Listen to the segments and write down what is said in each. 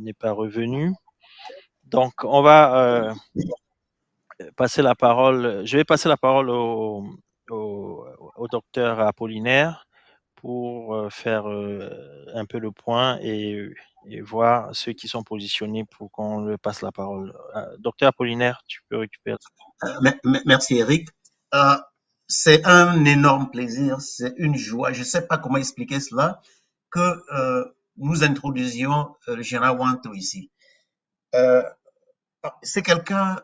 n'est pas revenu. Donc, on va passer la parole. Je vais passer la parole au docteur Apollinaire pour faire un peu le point et voir ceux qui sont positionnés pour qu'on lui passe la parole. Docteur Apollinaire, tu peux récupérer. Merci Eric. C'est un énorme plaisir, c'est une joie. Je ne sais pas comment expliquer cela, que nous introduisions le général Wanto ici. C'est quelqu'un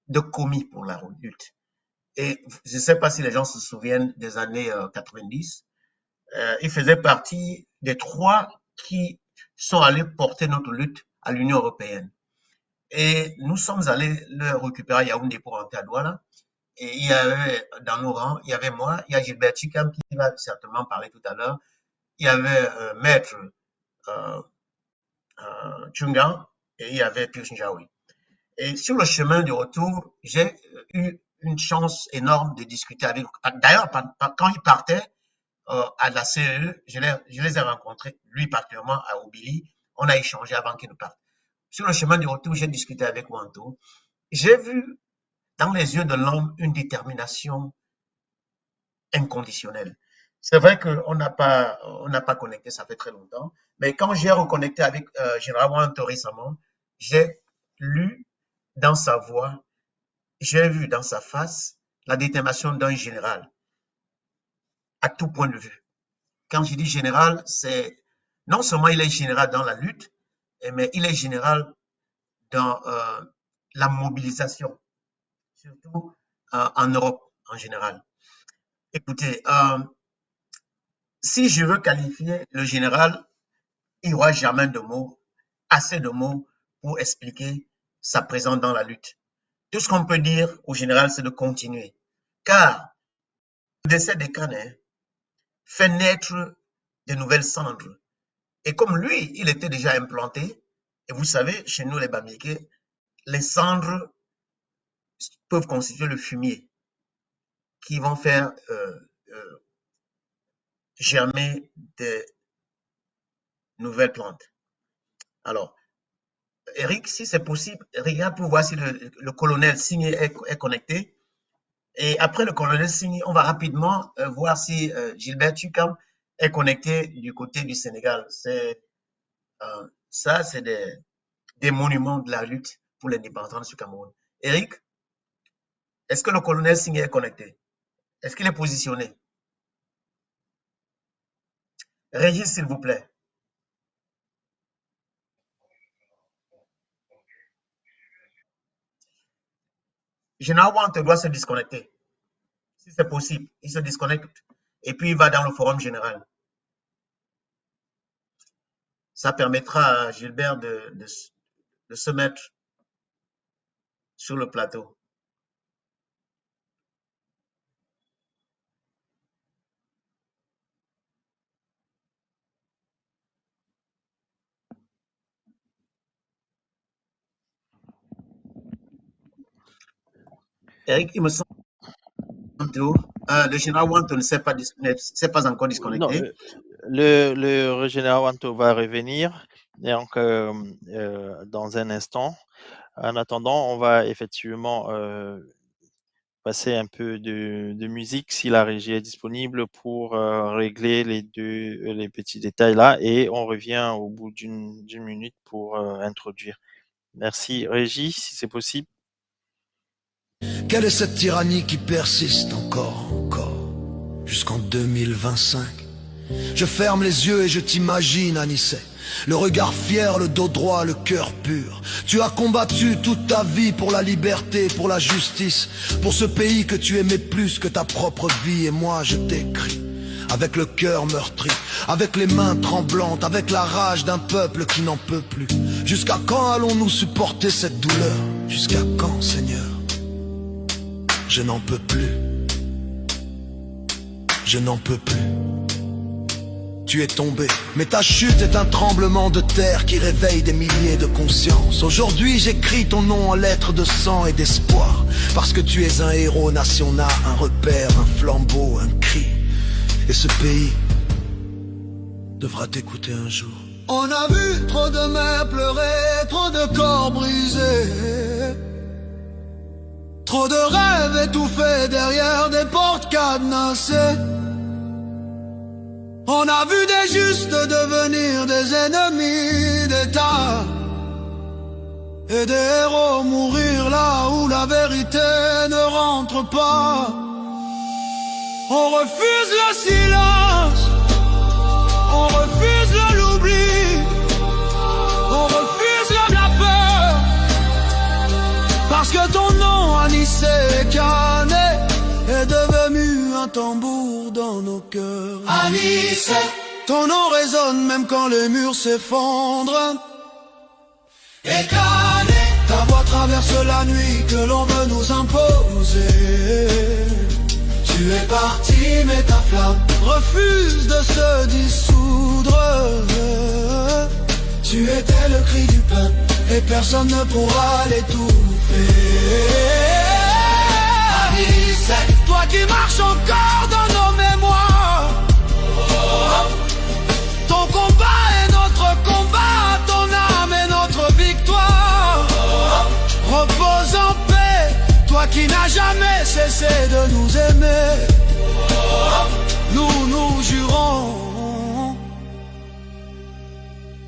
de commis pour la lutte. Et je ne sais pas si les gens se souviennent des années 90. Il faisait partie des 3 qui sont allés porter notre lutte à l'Union européenne. Et nous sommes allés le récupérer à Yaoundé pour rentrer à Douala. Et il y avait dans nos rangs, il y avait moi, il y a Gilbert Chikam qui va certainement parler tout à l'heure, il y avait Maître euh, Chungan et il y avait Pius Njaoui. Et sur le chemin du retour, j'ai eu une chance énorme de discuter avec. D'ailleurs, quand il partait à la CEE, je les ai rencontrés, lui particulièrement à Obili. On a échangé avant qu'il ne parte. Sur le chemin du retour, j'ai discuté avec Wanto. J'ai vu dans les yeux de l'homme une détermination inconditionnelle. C'est vrai qu'on n'a pas connecté, ça fait très longtemps, mais quand j'ai reconnecté avec Général Wanto récemment, j'ai lu dans sa voix, j'ai vu dans sa face la détermination d'un général à tout point de vue. Quand je dis général, c'est non seulement il est général dans la lutte, mais il est général dans la mobilisation, surtout en Europe en général. Écoutez, si je veux qualifier le général, il n'y aura jamais de mots, assez de mots pour expliquer sa présence dans la lutte. Tout ce qu'on peut dire au général, c'est de continuer. Car le décès des Canins fait naître de nouvelles cendres. Et comme lui, il était déjà implanté, et vous savez, chez nous les Bamileke, les cendres peuvent constituer le fumier qui vont faire germer des nouvelles plantes. Alors, Eric, si c'est possible, regarde pour voir si le colonel Signé est connecté. Et après le colonel Signé, on va rapidement voir si Gilbert Chukam est connecté du côté du Sénégal. Ça, c'est des monuments de la lutte pour l'indépendance du Cameroun. Eric, est-ce que le colonel Signé est connecté? Est-ce qu'il est positionné? Régis, s'il vous plaît. Général Wante doit se disconnecter. Si c'est possible, il se disconnecte et puis il va dans le forum général. Ça permettra à Gilbert de se mettre sur le plateau. Eric, il me semble que le général Wante ne s'est pas encore disconnecté. Non, le général Wanto va revenir donc, dans un instant. En attendant, on va effectivement passer un peu de musique si la régie est disponible pour régler les petits détails là et on revient au bout d'une minute pour introduire. Merci. Régie, si c'est possible. Quelle est cette tyrannie qui persiste encore, jusqu'en 2025? Je ferme les yeux et je t'imagine, Anissé. Le regard fier, le dos droit, le cœur pur. Tu as combattu toute ta vie pour la liberté, pour la justice, pour ce pays que tu aimais plus que ta propre vie. Et moi je t'écris, avec le cœur meurtri, avec les mains tremblantes, avec la rage d'un peuple qui n'en peut plus. Jusqu'à quand allons-nous supporter cette douleur? Jusqu'à quand, Seigneur? Je n'en peux plus. Je n'en peux plus. Tu es tombé, mais ta chute est un tremblement de terre qui réveille des milliers de consciences. Aujourd'hui j'écris ton nom en lettres de sang et d'espoir, parce que tu es un héros national, un repère, un flambeau, un cri. Et ce pays devra t'écouter un jour. On a vu trop de mères pleurer, trop de corps brisés, trop de rêves étouffés derrière des portes cadenassées. On a vu des justes devenir des ennemis d'État, et des héros mourir là où la vérité ne rentre pas. On refuse le silence, on refuse l'oubli, on refuse la peur, parce que ton nom Anissé Kané est devenu un tambour dans nos cœurs. Anissé, ton nom résonne même quand les murs s'effondrent. Et Kané, ta voix traverse la nuit que l'on veut nous imposer. Tu es parti mais ta flamme refuse de se dissoudre. Tu étais le cri du peuple et personne ne pourra l'étouffer. Anissé, toi qui marches encore dans nos mémoires. Ton combat est notre combat, ton âme est notre victoire. Repose en paix, toi qui n'as jamais cessé de nous aimer. Nous nous jurons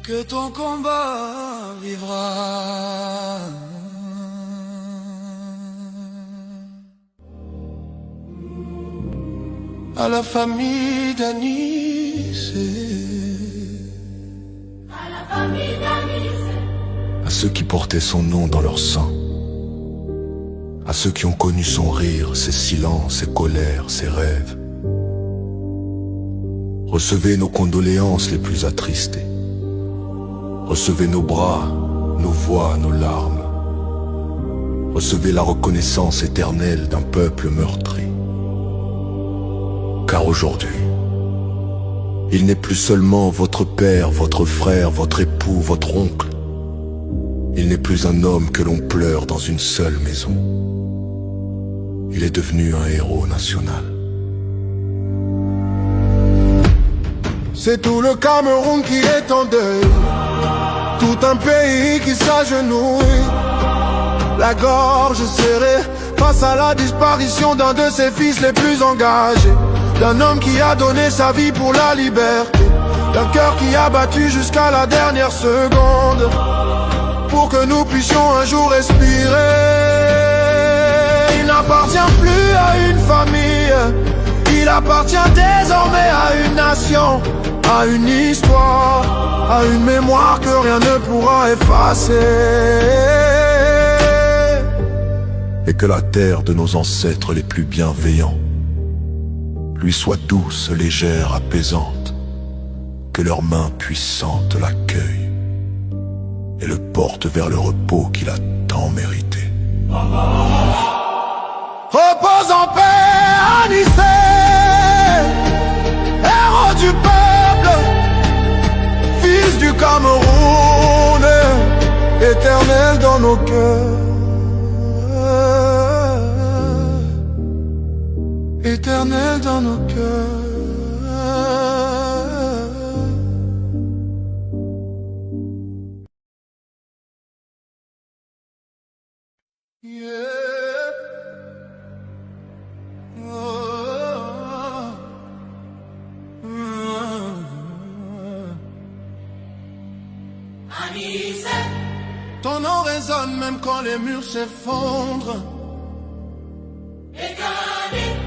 que ton combat vivra. À la famille d'Anissé, à ceux qui portaient son nom dans leur sang, à ceux qui ont connu son rire, ses silences, ses colères, ses rêves. Recevez nos condoléances les plus attristées. Recevez nos bras, nos voix, nos larmes. Recevez la reconnaissance éternelle d'un peuple meurtri. Car aujourd'hui, il n'est plus seulement votre père, votre frère, votre époux, votre oncle. Il n'est plus un homme que l'on pleure dans une seule maison. Il est devenu un héros national. C'est tout le Cameroun qui est en deuil, tout un pays qui s'agenouille, la gorge serrée face à la disparition d'un de ses fils les plus engagés, d'un homme qui a donné sa vie pour la liberté, d'un cœur qui a battu jusqu'à la dernière seconde, pour que nous puissions un jour respirer. Il n'appartient plus à une famille, il appartient désormais à une nation, à une histoire, à une mémoire que rien ne pourra effacer. Et que la terre de nos ancêtres les plus bienveillants lui soit douce, légère, apaisante, que leurs mains puissantes l'accueillent et le portent vers le repos qu'il a tant mérité. Repose en paix, Anissé, héros du peuple, fils du Cameroun, éternel dans nos cœurs, éternel dans nos cœurs. Yeah. Ton nom résonne même quand les murs s'effondrent.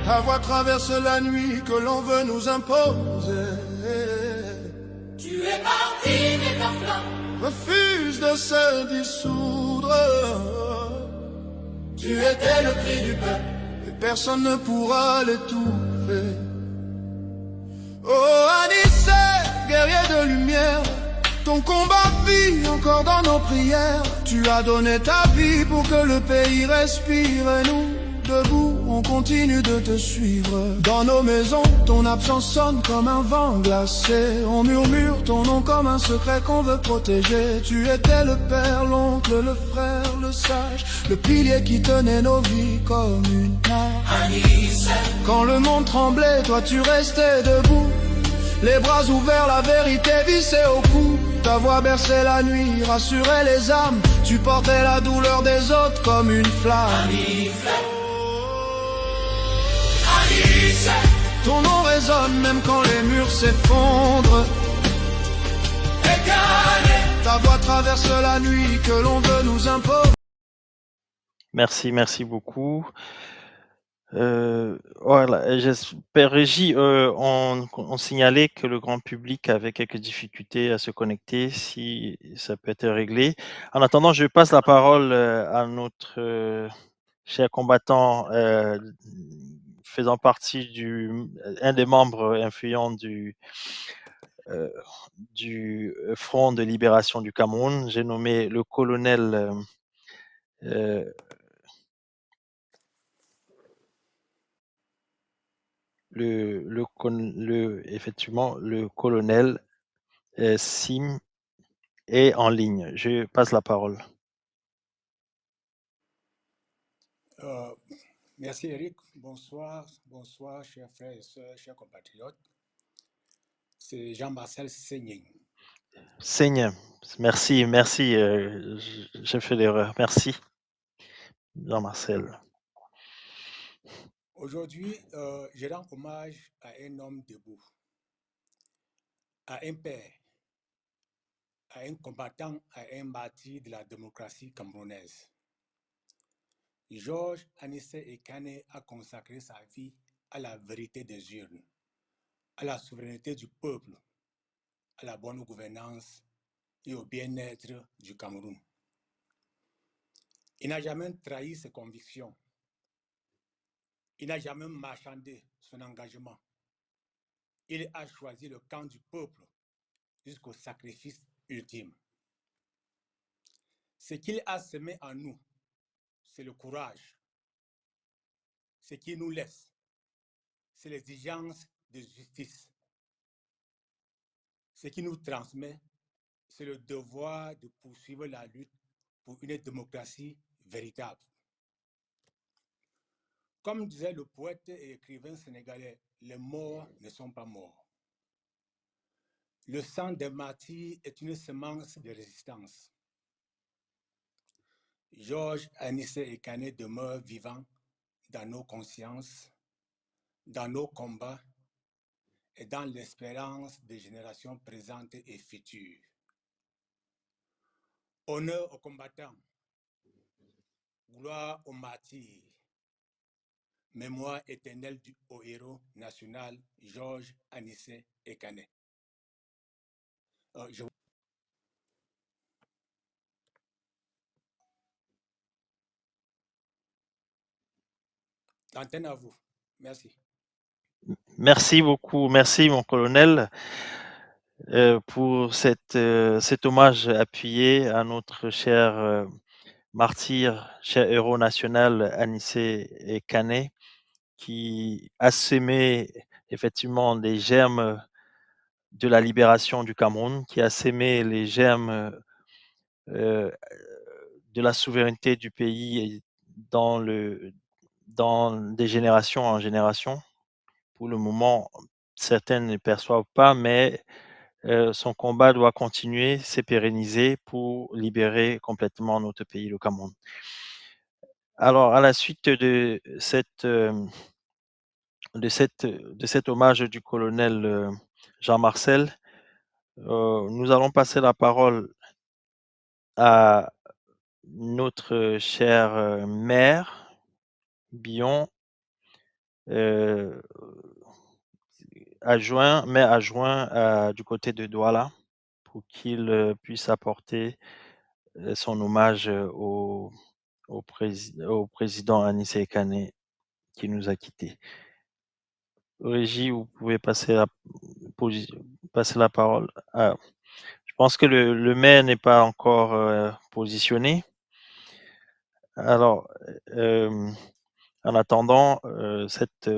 Ta voix traverse la nuit que l'on veut nous imposer. Tu es parti mais ta flamme refuse de se dissoudre. Tu étais le cri du peuple et personne ne pourra l'étouffer. Oh Anissé, guerrier de lumière, ton combat vit encore dans nos prières. Tu as donné ta vie pour que le pays respire. Et nous, debout, on continue de te suivre. Dans nos maisons, ton absence sonne comme un vent glacé. On murmure ton nom comme un secret qu'on veut protéger. Tu étais le père, l'oncle, le frère, le sage, le pilier qui tenait nos vies comme une nage. Quand le monde tremblait, toi tu restais debout, les bras ouverts, la vérité vissée au cou. Ta voix berçait la nuit, rassurait les âmes. Tu portais la douleur des autres comme une flamme. Ton nom résonne même quand les murs s'effondrent. Ta voix traverse la nuit que l'on veut nous imposer. Merci beaucoup. Voilà, j'espère, Régie, on signalait que le grand public avait quelques difficultés à se connecter, si ça peut être réglé. En attendant, je passe la parole à notre cher combattant faisant partie un des membres influents du Front de libération du Cameroun. J'ai nommé le colonel effectivement, le colonel Sim est en ligne. Je passe la parole. Merci Eric. Bonsoir, chers frères et sœurs, chers compatriotes. C'est Jean-Marcel Seigning. Seigne, merci. J'ai fait l'erreur. Merci, Jean-Marcel. Aujourd'hui, je rends hommage à un homme debout, à un père, à un combattant, à un martyr de la démocratie camerounaise. Georges Anissé Ekane a consacré sa vie à la vérité des urnes, à la souveraineté du peuple, à la bonne gouvernance et au bien-être du Cameroun. Il n'a jamais trahi ses convictions. Il n'a jamais marchandé son engagement. Il a choisi le camp du peuple jusqu'au sacrifice ultime. Ce qu'il a semé en nous, c'est le courage. Ce qu'il nous laisse, c'est l'exigence de justice. Ce qu'il nous transmet, c'est le devoir de poursuivre la lutte pour une démocratie véritable. Comme disait le poète et écrivain sénégalais, les morts ne sont pas morts. Le sang des martyrs est une semence de résistance. Georges Anissé Ekane demeure vivant dans nos consciences, dans nos combats et dans l'espérance des générations présentes et futures. Honneur aux combattants, gloire aux martyrs, mémoire éternelle au héros national Georges Anissé Ekane. L'antenne à vous. Merci. Merci beaucoup. Merci, mon colonel, pour cet hommage appuyé à notre cher martyr, cher héros national Anissé Ekane, qui a semé effectivement des germes de la libération du Cameroun, qui a sémé les germes de la souveraineté du pays dans des générations en génération. Pour le moment, certains ne perçoivent pas, mais son combat doit continuer, s'est pérennisé pour libérer complètement notre pays, le Cameroun. Alors, à la suite de cet hommage du colonel Jean-Marcel, nous allons passer la parole à notre cher maire, Billon, maire adjoint du côté de Douala, pour qu'il puisse apporter son hommage au président Anissé Ekane qui nous a quittés. Régie, vous pouvez passer la parole. Je pense que le maire n'est pas encore positionné. Alors, en attendant cette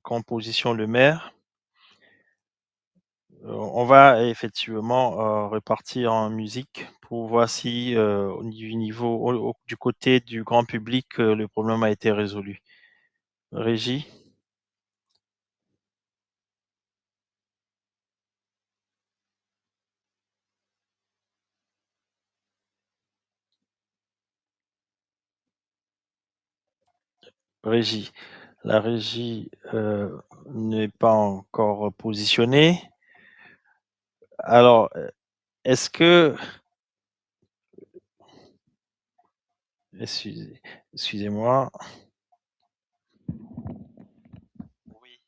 composition, le maire, on va effectivement repartir en musique pour voir si du côté du grand public, le problème a été résolu. Régie? Régie. La régie n'est pas encore positionnée. Alors, est-ce que... Excusez-moi. Oui.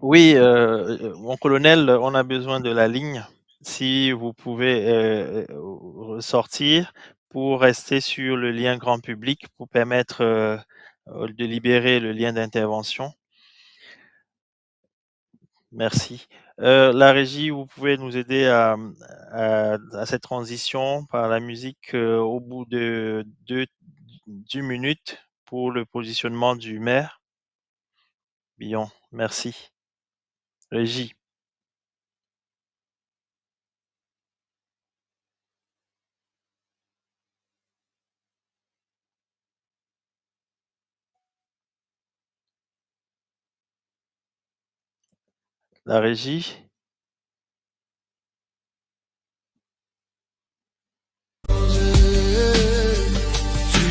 Oui, mon colonel, on a besoin de la ligne. Si vous pouvez ressortir pour rester sur le lien grand public pour permettre de libérer le lien d'intervention. Merci. La régie, vous pouvez nous aider à cette transition par la musique au bout de d'une minute pour le positionnement du maire. Billon, merci. Régie. La régie. Tu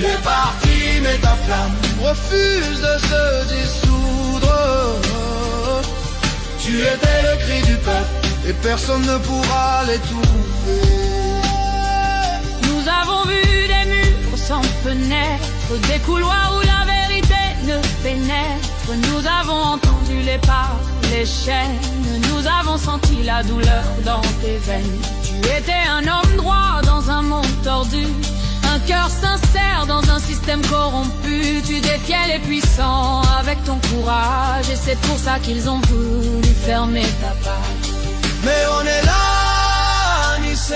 es parti, mais ta flamme refuse de se dissoudre. Tu étais le cri du peuple et personne ne pourra l'étouffer. Nous avons vu des murs sans fenêtre, des couloirs où la vérité ne pénètre. Nous avons entendu les pas, les chaînes, nous avons senti la douleur dans tes veines. Tu étais un homme droit dans un monde tordu, un cœur sincère dans un système corrompu. Tu défiais les puissants avec ton courage, et c'est pour ça qu'ils ont voulu fermer ta page. Mais on est là, Anissé.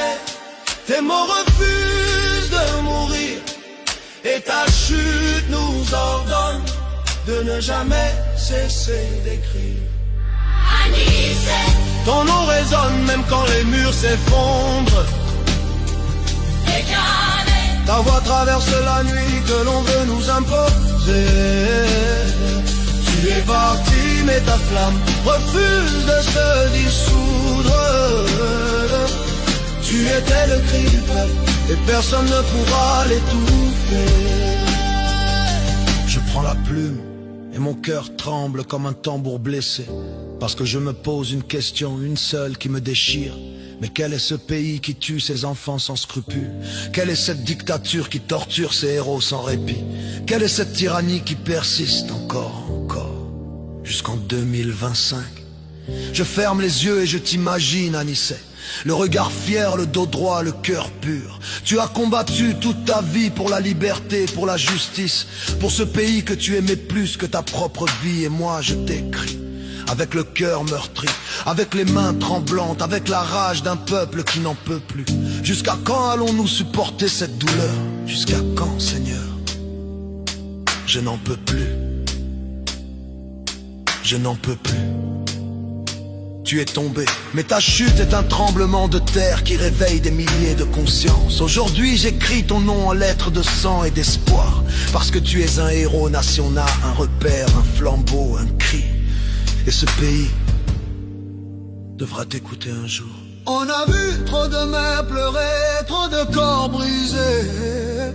Tes mots refusent de mourir, et ta chute nous ordonne de ne jamais cesser d'écrire. Anissé, Ton nom résonne même quand les murs s'effondrent. décalé, Ta voix traverse la nuit que l'on veut nous imposer. Tu es parti, mais ta flamme refuse de se dissoudre. Tu étais le cri du peuple et personne ne pourra l'étouffer. Je prends la plume et mon cœur tremble comme un tambour blessé, parce que je me pose une question, une seule qui me déchire. Mais quel est ce pays qui tue ses enfants sans scrupule? Quelle est cette dictature qui torture ses héros sans répit? Quelle est cette tyrannie qui persiste encore, jusqu'en 2025? Je ferme les yeux et je t'imagine, Anissé. Le regard fier, le dos droit, le cœur pur. Tu as combattu toute ta vie pour la liberté, pour la justice, pour ce pays que tu aimais plus que ta propre vie. Et moi je t'écris avec le cœur meurtri, avec les mains tremblantes, avec la rage d'un peuple qui n'en peut plus. Jusqu'à quand allons-nous supporter cette douleur? Jusqu'à quand, Seigneur? Je n'en peux plus. Je n'en peux plus. Tu es tombé, mais ta chute est un tremblement de terre qui réveille des milliers de consciences. Aujourd'hui j'écris ton nom en lettres de sang et d'espoir, parce que tu es un héros national, un repère, un flambeau, un cri. Et ce pays devra t'écouter un jour. On a vu trop de mères pleurer, trop de corps brisés,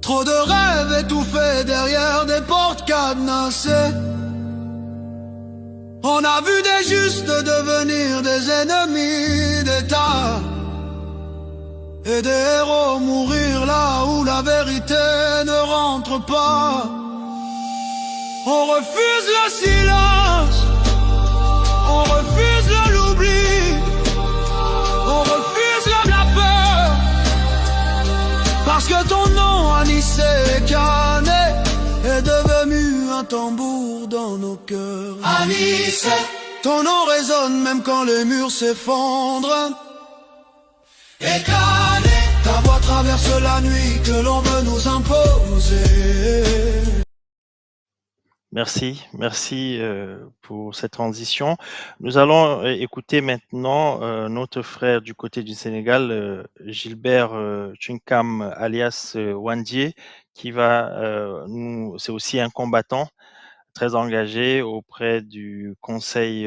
trop de rêves étouffés derrière des portes cadenassées. On a vu des justes devenir des ennemis d'État, et des héros mourir là où la vérité ne rentre pas. On refuse le silence, on refuse l'oubli, on refuse la peur, parce que ton nom, Anissé Kané, est devenu un tambour dans nos cœurs. Anissé, Ton nom résonne même quand les murs s'effondrent. décalé, Ta voix traverse la nuit que l'on veut nous imposer. Merci, merci pour cette transition. Nous allons écouter maintenant notre frère du côté du Sénégal, Gilbert Chunkam alias Wandié, qui va nous, c'est aussi un combattant très engagé auprès du conseil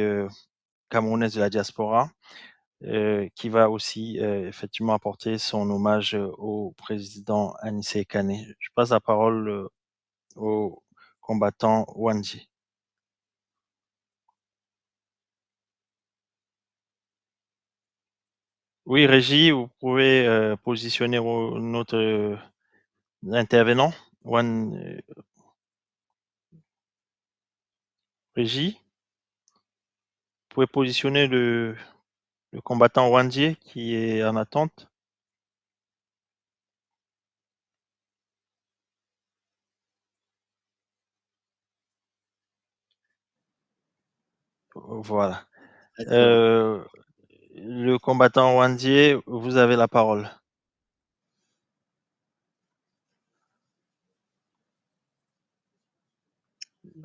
camerounaise de la diaspora, qui va aussi effectivement apporter son hommage au président Anissé Kane. Je passe la parole au combattant Wandji. Oui, Régie, vous pouvez positionner notre intervenant. Régie, vous pouvez positionner le combattant Wandji qui est en attente. Voilà. Le combattant Wandji, vous avez la parole.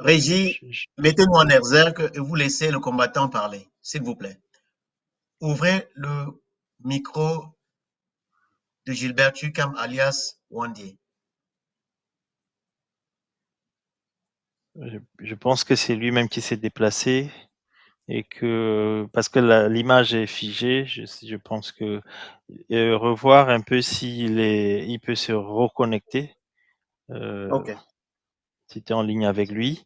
Régie, mettez-nous en exergue et vous laissez le combattant parler, s'il vous plaît. Ouvrez le micro de Gilbert Tukam alias Wandji. Je pense que c'est lui-même qui s'est déplacé et que parce que l'image est figée, je pense que revoir un peu il peut se reconnecter. Ok. Si tu es en ligne avec lui.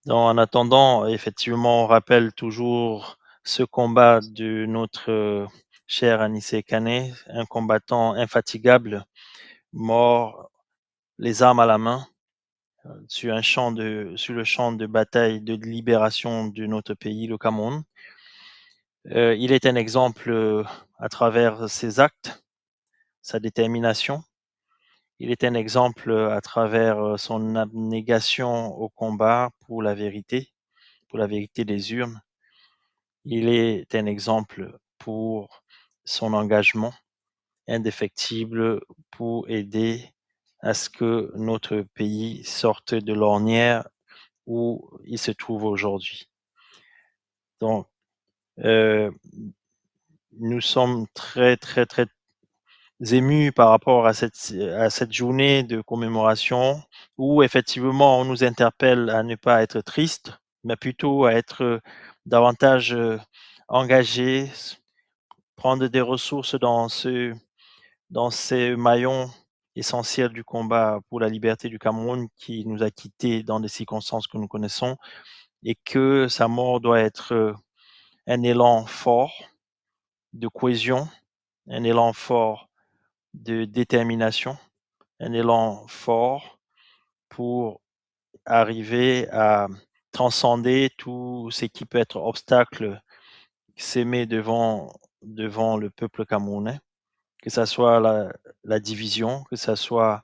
En attendant, effectivement, on rappelle toujours ce combat de notre cher Anissé Kane, un combattant infatigable, mort les armes à la main, sur le champ de bataille de libération de notre pays, le Cameroun. Il est un exemple à travers ses actes, sa détermination. Il est un exemple à travers son abnégation au combat pour la vérité des urnes. Il est un exemple pour son engagement indéfectible pour aider à ce que notre pays sorte de l'ornière où il se trouve aujourd'hui. Donc, nous sommes très, très, très émus par rapport à cette journée de commémoration où effectivement on nous interpelle à ne pas être triste, mais plutôt à être davantage engagés, prendre des ressources dans ces maillons essentiels du combat pour la liberté du Cameroun qui nous a quittés dans des circonstances que nous connaissons et que sa mort doit être un élan fort de cohésion, un élan fort de détermination, un élan fort pour arriver à transcender tout ce qui peut être obstacle s'aimer devant le peuple camerounais, que ça soit la division, que ça soit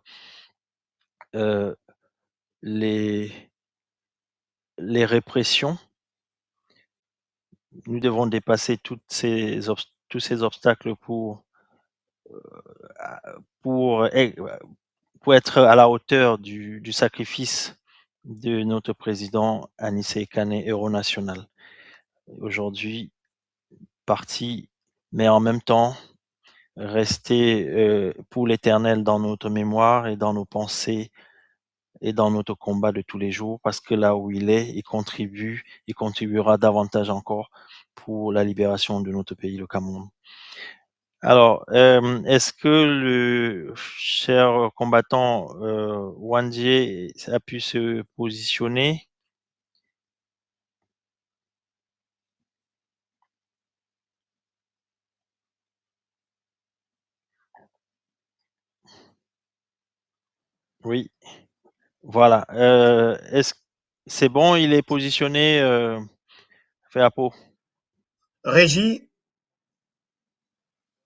les répressions. Nous devons dépasser tous ces obstacles pour être à la hauteur du sacrifice de notre président Anissé Kane, héros national. Aujourd'hui, parti, mais en même temps, resté pour l'éternel dans notre mémoire et dans nos pensées et dans notre combat de tous les jours, parce que là où il est, il contribuera davantage encore pour la libération de notre pays, le Cameroun. Alors, est-ce que le cher combattant Wandji a pu se positionner? Oui, voilà. Est-ce c'est bon, il est positionné, Féapo? Régie,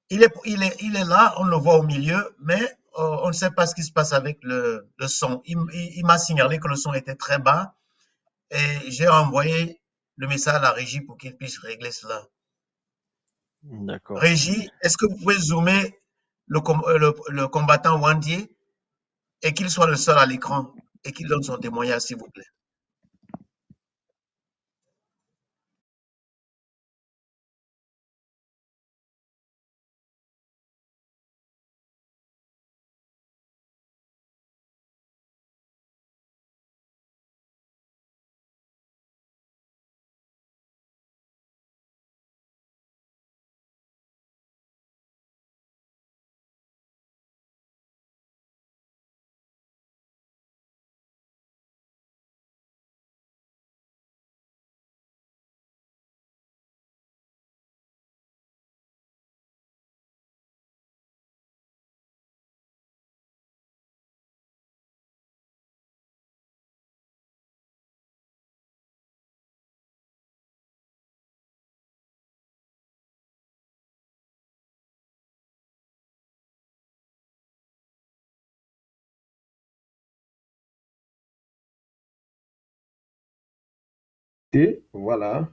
il est là, on le voit au milieu, mais on ne sait pas ce qui se passe avec le son. Il m'a signalé que le son était très bas et j'ai envoyé le message à la régie pour qu'il puisse régler cela. D'accord. Régie, est-ce que vous pouvez zoomer le combattant Wandji et qu'il soit le seul à l'écran et qu'il donne son témoignage, s'il vous plaît? connecté. Voilà.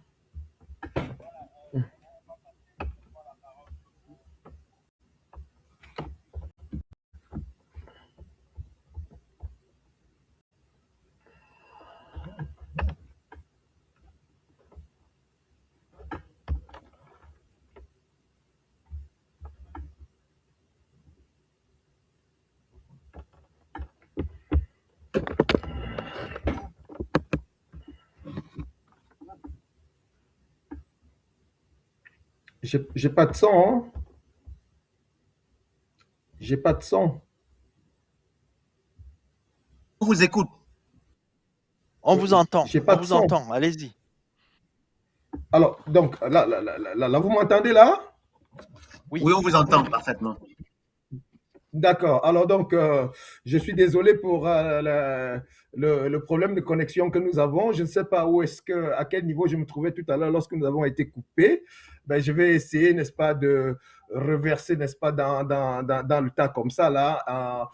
J'ai pas de son, hein? J'ai pas de son. On vous écoute. On vous entend, J'ai pas on de vous son. entend, allez-y. Alors, donc, là, vous m'entendez là? Oui. Oui, on vous entend parfaitement. D'accord. Alors donc, je suis désolé pour le problème de connexion que nous avons. Je ne sais pas à quel niveau je me trouvais tout à l'heure lorsque nous avons été coupés. Ben, je vais essayer, n'est-ce pas, de reverser, n'est-ce pas, dans le temps comme ça, là.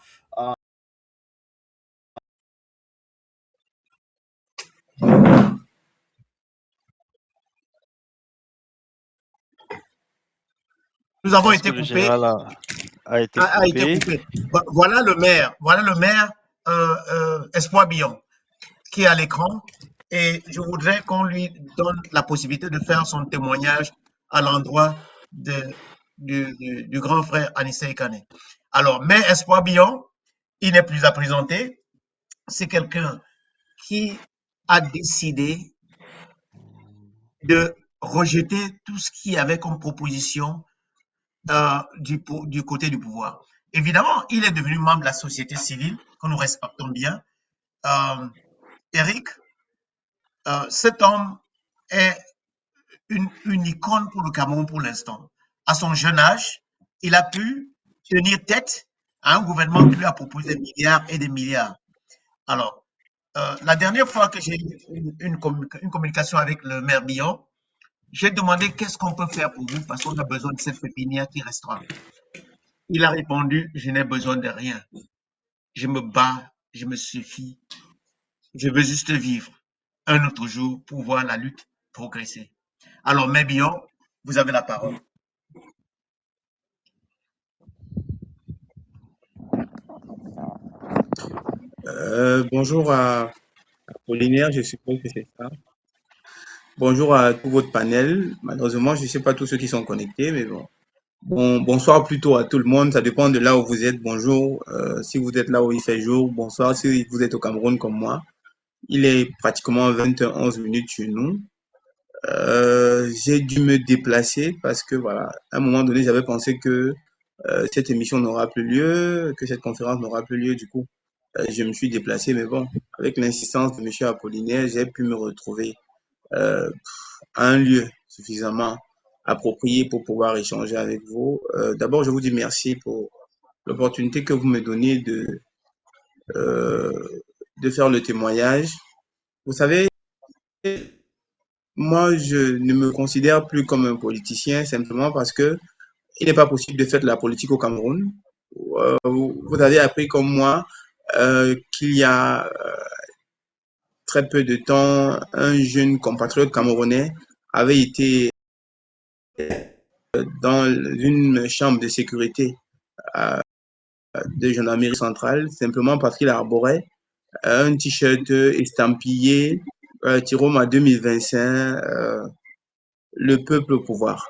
Nous avons Est-ce été que le coupés, général a été a été coupé? coupé. Voilà le maire Espoir Billon qui est à l'écran et je voudrais qu'on lui donne la possibilité de faire son témoignage à l'endroit du grand frère Anissé Kane. Alors, maire Espoir Billon, il n'est plus à présenter. C'est quelqu'un qui a décidé de rejeter tout ce qu'il y avait comme proposition du côté du pouvoir. Évidemment, il est devenu membre de la société civile, que nous respectons bien. Eric, cet homme est une icône pour le Cameroun pour l'instant. À son jeune âge, il a pu tenir tête à un gouvernement qui lui a proposé des milliards et des milliards. Alors, la dernière fois que j'ai eu une communication avec le maire Billon, j'ai demandé qu'est-ce qu'on peut faire pour vous parce qu'on a besoin de cette pépinière qui restera. Il a répondu, je n'ai besoin de rien. Je me bats, je me suffis. Je veux juste vivre un autre jour pour voir la lutte progresser. Alors, maire Billon, vous avez la parole. Bonjour à Apollinaire, je suppose que c'est ça. Bonjour à tout votre panel. Malheureusement, je ne sais pas tous ceux qui sont connectés, mais bon. Bonsoir plutôt à tout le monde. Ça dépend de là où vous êtes. Bonjour. Si vous êtes là où il fait jour, bonsoir. Si vous êtes au Cameroun comme moi, il est pratiquement 21h11 chez nous. J'ai dû me déplacer parce que voilà, à un moment donné, j'avais pensé que cette émission n'aura plus lieu, que cette conférence n'aura plus lieu. Du coup, je me suis déplacé, mais bon, avec l'insistance de M. Apollinaire, j'ai pu me retrouver à un lieu suffisamment approprié pour pouvoir échanger avec vous. D'abord, je vous dis merci pour l'opportunité que vous me donnez euh, de faire le témoignage. Vous savez, moi, je ne me considère plus comme un politicien simplement parce que il n'est pas possible de faire de la politique au Cameroun. Vous avez appris comme moi qu'il y a très peu de temps, un jeune compatriote camerounais avait été dans une chambre de sécurité de gendarmerie centrale simplement parce qu'il arborait un t-shirt estampillé Tiroma 2025, le peuple au pouvoir.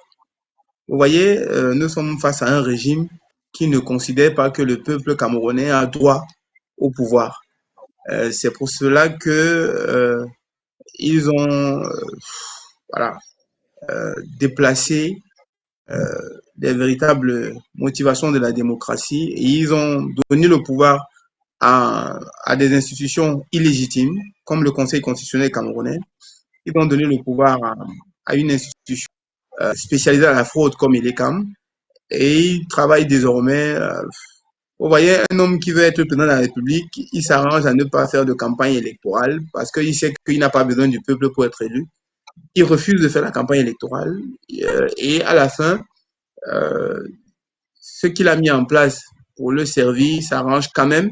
Vous voyez, nous sommes face à un régime qui ne considère pas que le peuple camerounais a droit au pouvoir. C'est pour cela que ils ont voilà, déplacé des véritables motivations de la démocratie et ils ont donné le pouvoir à des institutions illégitimes comme le Conseil constitutionnel camerounais. Ils ont donné le pouvoir à une institution spécialisée dans la fraude comme ILECAM et ils travaillent désormais. Vous voyez, un homme qui veut être président de la République, il s'arrange à ne pas faire de campagne électorale parce qu'il sait qu'il n'a pas besoin du peuple pour être élu. Il refuse de faire la campagne électorale et à la fin, ce qu'il a mis en place pour le servir s'arrange quand même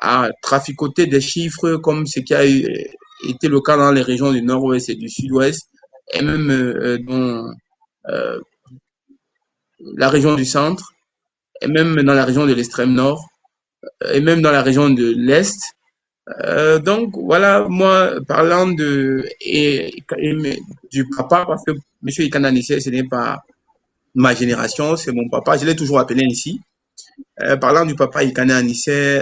à traficoter des chiffres comme ce qui a été le cas dans les régions du nord-ouest et du sud-ouest, et même dans la région du centre, et même dans la région de l'extrême nord, et même dans la région de l'est. Donc voilà, moi, parlant du papa, parce que M. Ikana Nissé, ce n'est pas ma génération, c'est mon papa, je l'ai toujours appelé ainsi. Parlant du papa Ikana Nissé,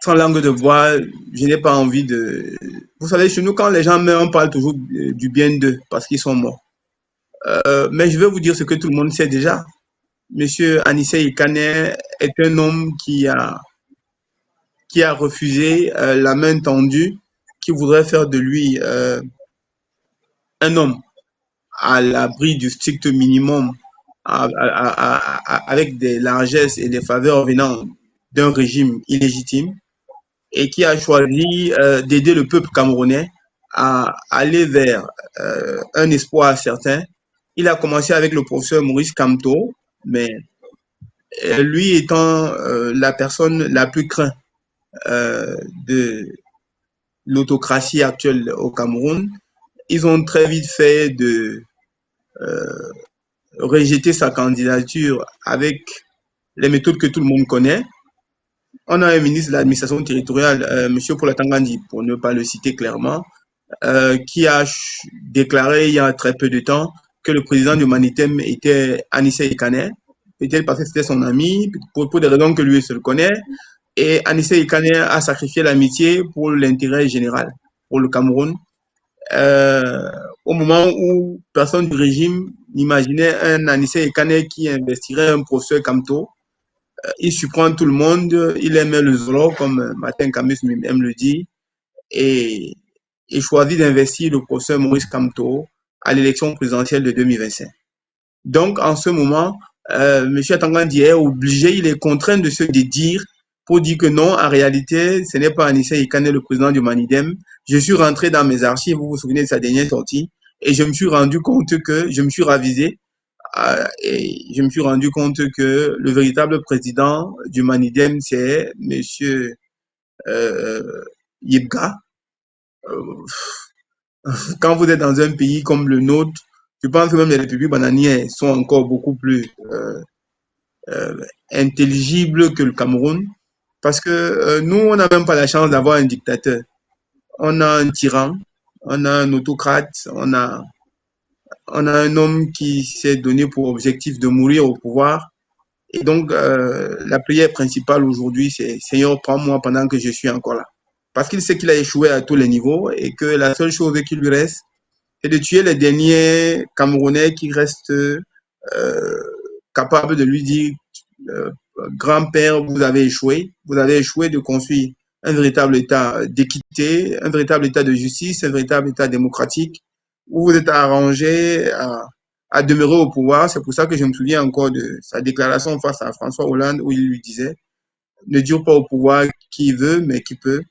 sans langue de bois, je n'ai pas envie de... Vous savez, chez nous, quand les gens meurent, on parle toujours du bien d'eux, parce qu'ils sont morts. Mais je vais vous dire ce que tout le monde sait déjà. Monsieur Anissé Ikane est un homme qui a refusé la main tendue, qui voudrait faire de lui un homme à l'abri du strict minimum, avec des largesses et des faveurs venant d'un régime illégitime, et qui a choisi d'aider le peuple camerounais à aller vers un espoir certain. Il a commencé avec le professeur Maurice Kamto, mais lui étant la personne la plus crainte de l'autocratie actuelle au Cameroun, ils ont très vite fait de rejeter sa candidature avec les méthodes que tout le monde connaît. On a un ministre de l'administration territoriale, M. Paul Atangandi, pour ne pas le citer clairement, qui a déclaré il y a très peu de temps que le président du Manitem était Anissé Ikane, peut-être parce que c'était son ami, pour des raisons que lui seul connaît. Et Anissé Ikane a sacrifié l'amitié pour l'intérêt général, pour le Cameroun. Au moment où personne du régime n'imaginait un Anissé Ikane qui investirait un professeur Kamto, il surprend tout le monde, il aimait le Zolo, comme Martin Camus aime le dire, et choisit d'investir le professeur Maurice Kamto à l'élection présidentielle de 2025. Donc, en ce moment, M. Atangandi est obligé, il est contraint de se dédire pour dire que non, en réalité, ce n'est pas Anissé Ikane, le président du Manidem. Je suis rentré dans mes archives, vous vous souvenez de sa dernière sortie, et je me suis rendu compte que, je me suis ravisé, et je me suis rendu compte que le véritable président du Manidem, c'est M. Yibga. Quand vous êtes dans un pays comme le nôtre, je pense que même les républiques bananières sont encore beaucoup plus intelligibles que le Cameroun, parce que nous, on n'a même pas la chance d'avoir un dictateur. On a un tyran, on a un autocrate, on a un homme qui s'est donné pour objectif de mourir au pouvoir. Et donc, la prière principale aujourd'hui, c'est « Seigneur, prends-moi pendant que je suis encore là ». Parce qu'il sait qu'il a échoué à tous les niveaux et que la seule chose qui lui reste, c'est de tuer les derniers Camerounais qui restent capables de lui dire grand-père, vous avez échoué de construire un véritable État d'équité, un véritable État de justice, un véritable État démocratique, où vous êtes arrangé à demeurer au pouvoir. C'est pour ça que je me souviens encore de sa déclaration face à François Hollande, où il lui disait « Ne dure pas au pouvoir qui veut, mais qui peut ».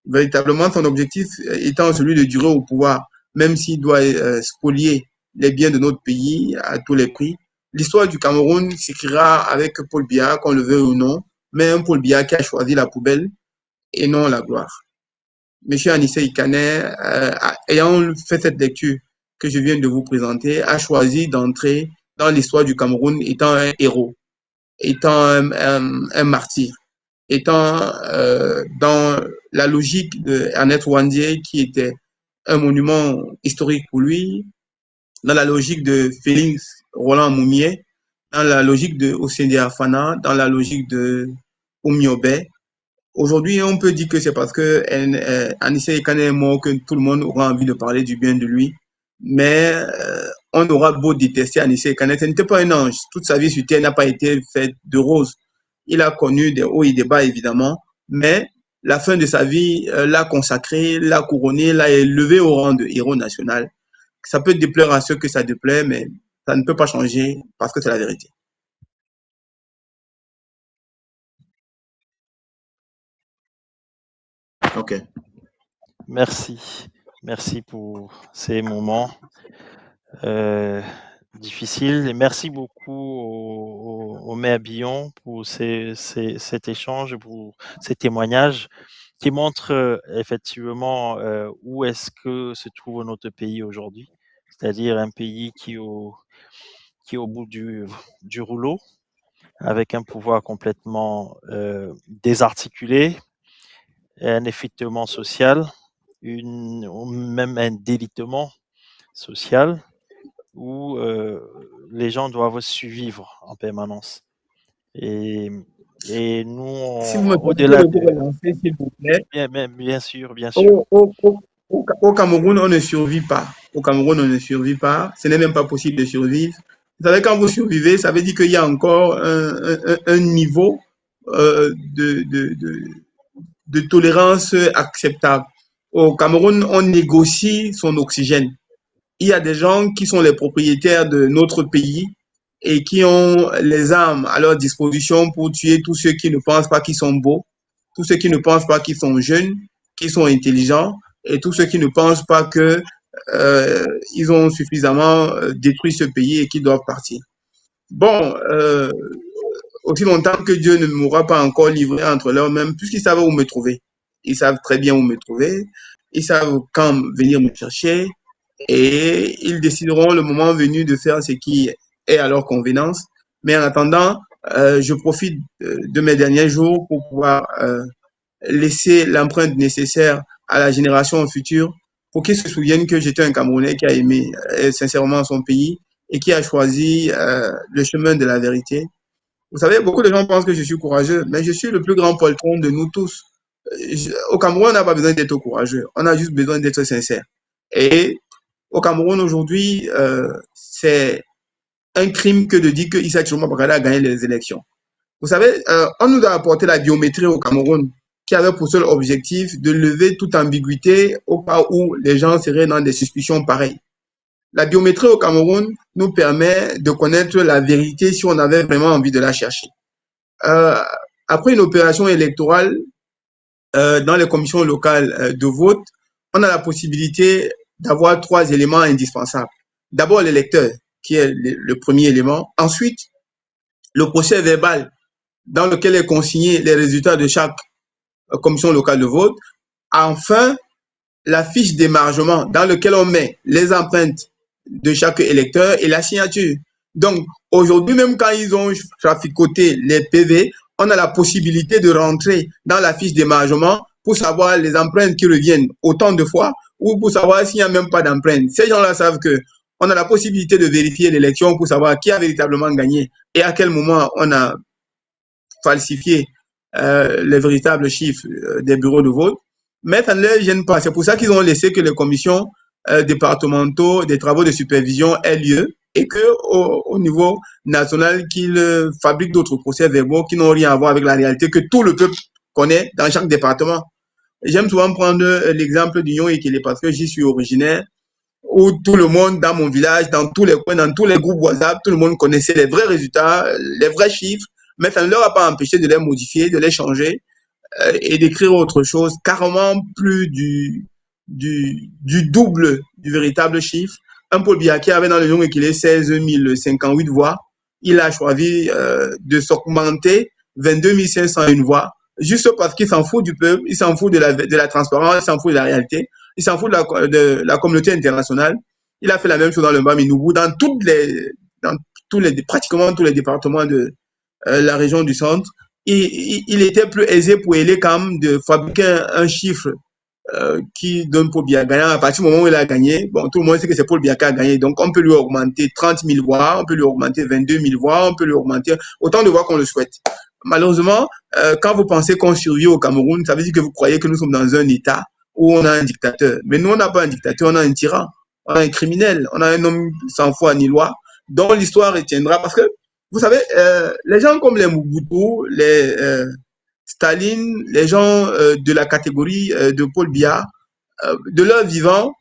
Véritablement, son objectif étant celui de durer au pouvoir, même s'il doit spolier les biens de notre pays à tous les prix. L'histoire du Cameroun s'écrira avec Paul Biya, qu'on le veuille ou non, mais un Paul Biya qui a choisi la poubelle et non la gloire. Monsieur Anissé Ikane, ayant fait cette lecture que je viens de vous présenter, a choisi d'entrer dans l'histoire du Cameroun étant un héros, étant un martyr, étant dans la logique de Ernest Ouandié, qui était un monument historique pour lui, dans la logique de Félix Roland Moumié, dans la logique de Osende Afana, dans la logique de Oumiobe. Aujourd'hui, on peut dire que c'est parce que Anissé Ikane est mort que tout le monde aura envie de parler du bien de lui. Mais on aura beau détester Anissé Ikane, ce n'était pas un ange. Toute sa vie sur terre n'a pas été faite de roses. Il a connu des hauts et des bas, évidemment, mais la fin de sa vie l'a consacré, l'a couronné, l'a élevé au rang de héros national. Ça peut déplaire à ceux que ça déplaît, mais ça ne peut pas changer parce que c'est la vérité. Ok. Merci. Merci pour ces moments difficiles. Et merci beaucoup au maire Billon pour cet échange, pour ces témoignages. qui montre effectivement où est-ce que se trouve notre pays aujourd'hui, c'est-à-dire un pays qui est au bout du rouleau, avec un pouvoir complètement désarticulé, un effritement social, même un délitement social, où les gens doivent survivre en permanence. Et nous, Si vous me permettez au-delà de vous de... relancer, s'il vous plaît, Bien sûr, bien sûr. au Cameroun, on ne survit pas. Au Cameroun, on ne survit pas. Ce n'est même pas possible de survivre. Vous savez, quand vous survivez, ça veut dire qu'il y a encore un niveau de tolérance acceptable. Au Cameroun, on négocie son oxygène. Il y a des gens qui sont les propriétaires de notre pays et qui ont les armes à leur disposition pour tuer tous ceux qui ne pensent pas qu'ils sont beaux, tous ceux qui ne pensent pas qu'ils sont jeunes, qu'ils sont intelligents, et tous ceux qui ne pensent pas que ils ont suffisamment détruit ce pays et qu'ils doivent partir. Bon, aussi longtemps que Dieu ne m'aura pas encore livré entre leurs mains, puisqu'ils savent où me trouver. Ils savent très bien où me trouver. Ils savent quand venir me chercher. Et ils décideront le moment venu de faire ce qui est à leur convenance. Mais en attendant, je profite de mes derniers jours pour pouvoir laisser l'empreinte nécessaire à la génération future pour qu'ils se souviennent que j'étais un Camerounais qui a aimé sincèrement son pays et qui a choisi le chemin de la vérité. Vous savez, beaucoup de gens pensent que je suis courageux, mais je suis le plus grand poltron de nous tous. Au Cameroun, on n'a pas besoin d'être courageux, on a juste besoin d'être sincère. Et au Cameroun aujourd'hui, c'est un crime que de dire que Issa Chiroma Bakara a gagné les élections. Vous savez, on nous a apporté la biométrie au Cameroun, qui avait pour seul objectif de lever toute ambiguïté au cas où les gens seraient dans des suspicions pareilles. La biométrie au Cameroun nous permet de connaître la vérité si on avait vraiment envie de la chercher. Après une opération électorale dans les commissions locales de vote, on a la possibilité d'avoir 3 éléments indispensables. D'abord, l'électeur, qui est le premier élément. Ensuite, le procès verbal dans lequel est consigné les résultats de chaque commission locale de vote. Enfin, la fiche d'émargement dans laquelle on met les empreintes de chaque électeur et la signature. Donc, aujourd'hui, même quand ils ont traficoté les PV, on a la possibilité de rentrer dans la fiche d'émargement pour savoir les empreintes qui reviennent autant de fois ou pour savoir s'il n'y a même pas d'empreintes. Ces gens-là savent que on a la possibilité de vérifier l'élection pour savoir qui a véritablement gagné et à quel moment on a falsifié les véritables chiffres des bureaux de vote. Mais ça ne les gêne pas. C'est pour ça qu'ils ont laissé que les commissions départementaux des travaux de supervision aient lieu et qu'au niveau national, qu'ils fabriquent d'autres procès verbaux qui n'ont rien à voir avec la réalité que tout le peuple connaît dans chaque département. J'aime souvent prendre l'exemple d'Union Ekele parce que j'y suis originaire, où tout le monde dans mon village, dans tous les coins, dans tous les groupes WhatsApp, tout le monde connaissait les vrais résultats, les vrais chiffres, mais ça ne leur a pas empêché de les modifier, de les changer et d'écrire autre chose, carrément plus du double du véritable chiffre. Un Paul Biya qui avait dans le nom qu'il est 16 058 voix, il a choisi de s'augmenter 22 501 voix, juste parce qu'il s'en fout du peuple, il s'en fout de la transparence, il s'en fout de la réalité, il s'en fout de la communauté internationale. Il a fait la même chose dans le Baminoubou, pratiquement tous les départements de la région du centre. Il était plus aisé pour Elecam de fabriquer un chiffre qui donne Paul Biya gagnant. À partir du moment où il a gagné, bon, tout le monde sait que c'est Paul Biya qui a gagné. Donc, on peut lui augmenter 30 000 voix, on peut lui augmenter 22 000 voix, on peut lui augmenter autant de voix qu'on le souhaite. Malheureusement, quand vous pensez qu'on survit au Cameroun, ça veut dire que vous croyez que nous sommes dans un État où on a un dictateur. Mais nous, on n'a pas un dictateur, on a un tyran, on a un criminel, on a un homme sans foi ni loi, dont l'histoire retiendra. Parce que, vous savez, les gens comme les Mobutu, les Staline, les gens de la catégorie de Paul Biya, de leur vivant,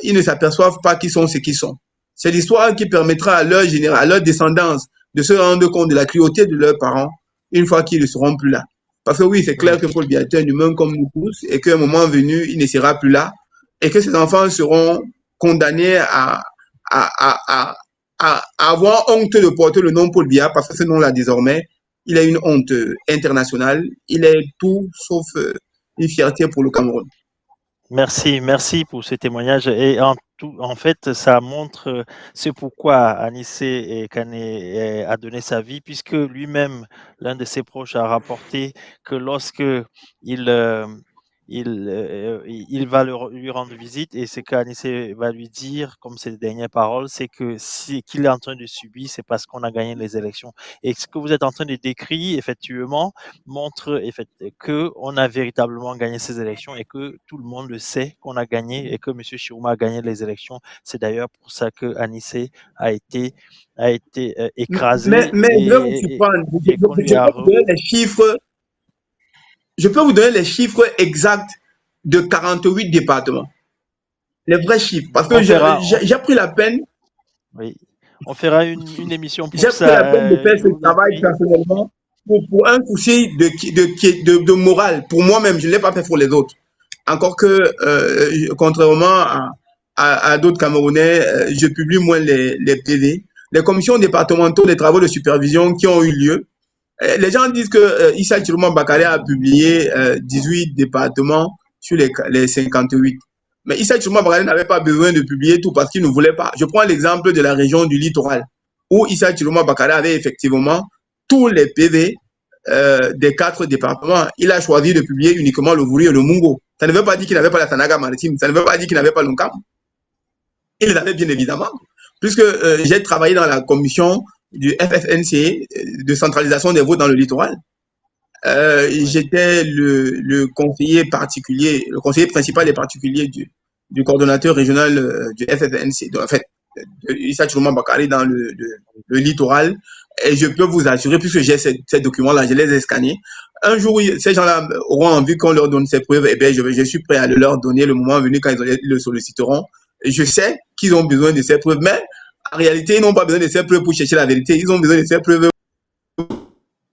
ils ne s'aperçoivent pas qui sont ce qu'ils sont. C'est l'histoire qui permettra à leur descendance de se rendre compte de la cruauté de leurs parents une fois qu'ils ne seront plus là. Parce que oui, c'est clair que Paul Biya est un humain comme nous tous et qu'à un moment venu, il ne sera plus là et que ses enfants seront condamnés à avoir honte de porter le nom Paul Biya parce que ce nom-là, désormais, il a une honte internationale. Il est tout sauf une fierté pour le Cameroun. Merci pour ce témoignage. Et en fait, ça montre ce pourquoi Anissé Kane a donné sa vie, puisque lui-même, l'un de ses proches a rapporté que lorsque il, il va lui rendre visite, et ce qu'Anissé va lui dire, comme ses dernières paroles, c'est que ce qu'il est en train de subir, c'est parce qu'on a gagné les élections. Et ce que vous êtes en train de décrire, effectivement, montre qu'on a véritablement gagné ces élections et que tout le monde le sait qu'on a gagné et que M. Chirouma a gagné les élections. C'est d'ailleurs pour ça que Anissé a été écrasé Mais je vais vous surprendre. et qu'on lui Je a... peux vous donner les chiffres. Je peux vous donner les chiffres exacts de 48 départements. Les vrais chiffres. Parce que j'ai pris la peine. Oui. On fera une émission pour ça. J'ai pris la peine de faire ce travail personnellement pour un souci de morale. Pour moi-même, je ne l'ai pas fait pour les autres. Encore que, contrairement à d'autres Camerounais, je publie moins les PV. Les commissions départementaux des travaux de supervision qui ont eu lieu. Les gens disent que Issa Chirouma Bakare a publié 18 départements sur les 58. Mais Issa Chirouma Bakare n'avait pas besoin de publier tout parce qu'il ne voulait pas. Je prends l'exemple de la région du littoral, où Issa Chirouma Bakare avait effectivement tous les PV des 4 départements. Il a choisi de publier uniquement le Vouri et le Mungo. Ça ne veut pas dire qu'il n'avait pas la Tanaga maritime, ça ne veut pas dire qu'il n'avait pas l'Onkam. Il l'avait bien évidemment, puisque j'ai travaillé dans la commission du FFNC, de centralisation des votes dans le littoral. J'étais le conseiller particulier, le conseiller principal des particuliers du coordonnateur régional du FFNC, en fait, Issa Chirouma Bakare dans le littoral. Et je peux vous assurer, puisque j'ai ces documents-là, je les ai scannés. Un jour, ces gens-là auront envie qu'on leur donne ces preuves, et bien je suis prêt à leur donner le moment venu quand ils le solliciteront. Et je sais qu'ils ont besoin de ces preuves, mais en réalité, ils n'ont pas besoin de ces preuves pour chercher la vérité. Ils ont besoin de ces preuves pour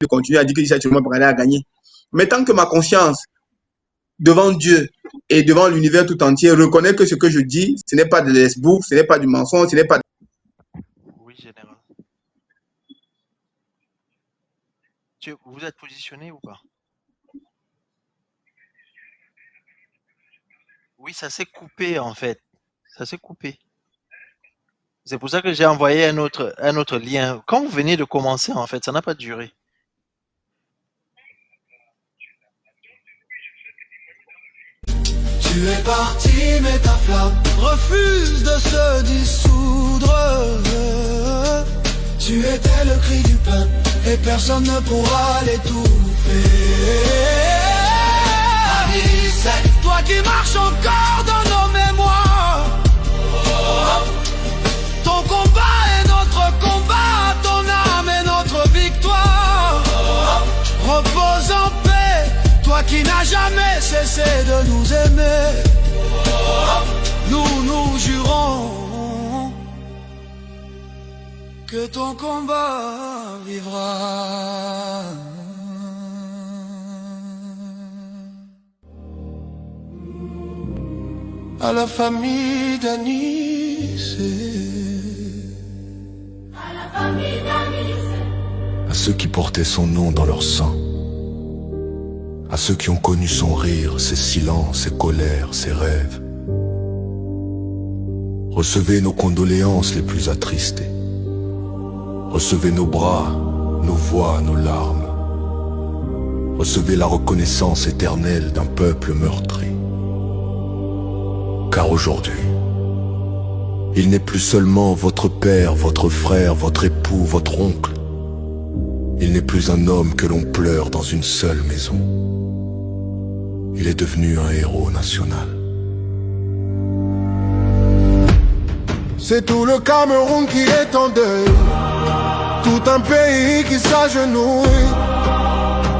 continuer à dire que Issa Chirouma Bakare a gagné. Mais tant que ma conscience, devant Dieu et devant l'univers tout entier, reconnaît que ce que je dis, ce n'est pas de l'esbourg, ce n'est pas du mensonge, ce n'est pas... Oui, général. Vous êtes positionné ou pas? Oui, ça s'est coupé en fait. Ça s'est coupé. C'est pour ça que j'ai envoyé un autre lien. Quand vous venez de commencer, en fait, ça n'a pas duré. Tu es parti mais ta flamme refuse de se dissoudre. Tu étais le cri du peuple et personne ne pourra l'étouffer. C'est toi qui marches encore dans nos mémoires. Ton combat est notre combat, ton âme est notre victoire. Repose en paix, toi qui n'as jamais cessé de nous aimer. Nous jurons que ton combat vivra. À la famille d'Anissé, à ceux qui portaient son nom dans leur sang, à ceux qui ont connu son rire, ses silences, ses colères, ses rêves. Recevez nos condoléances les plus attristées. Recevez nos bras, nos voix, nos larmes. Recevez la reconnaissance éternelle d'un peuple meurtri. Car aujourd'hui, il n'est plus seulement votre père, votre frère, votre époux, votre oncle. Il n'est plus un homme que l'on pleure dans une seule maison. Il est devenu un héros national. C'est tout le Cameroun qui est en deuil, tout un pays qui s'agenouille,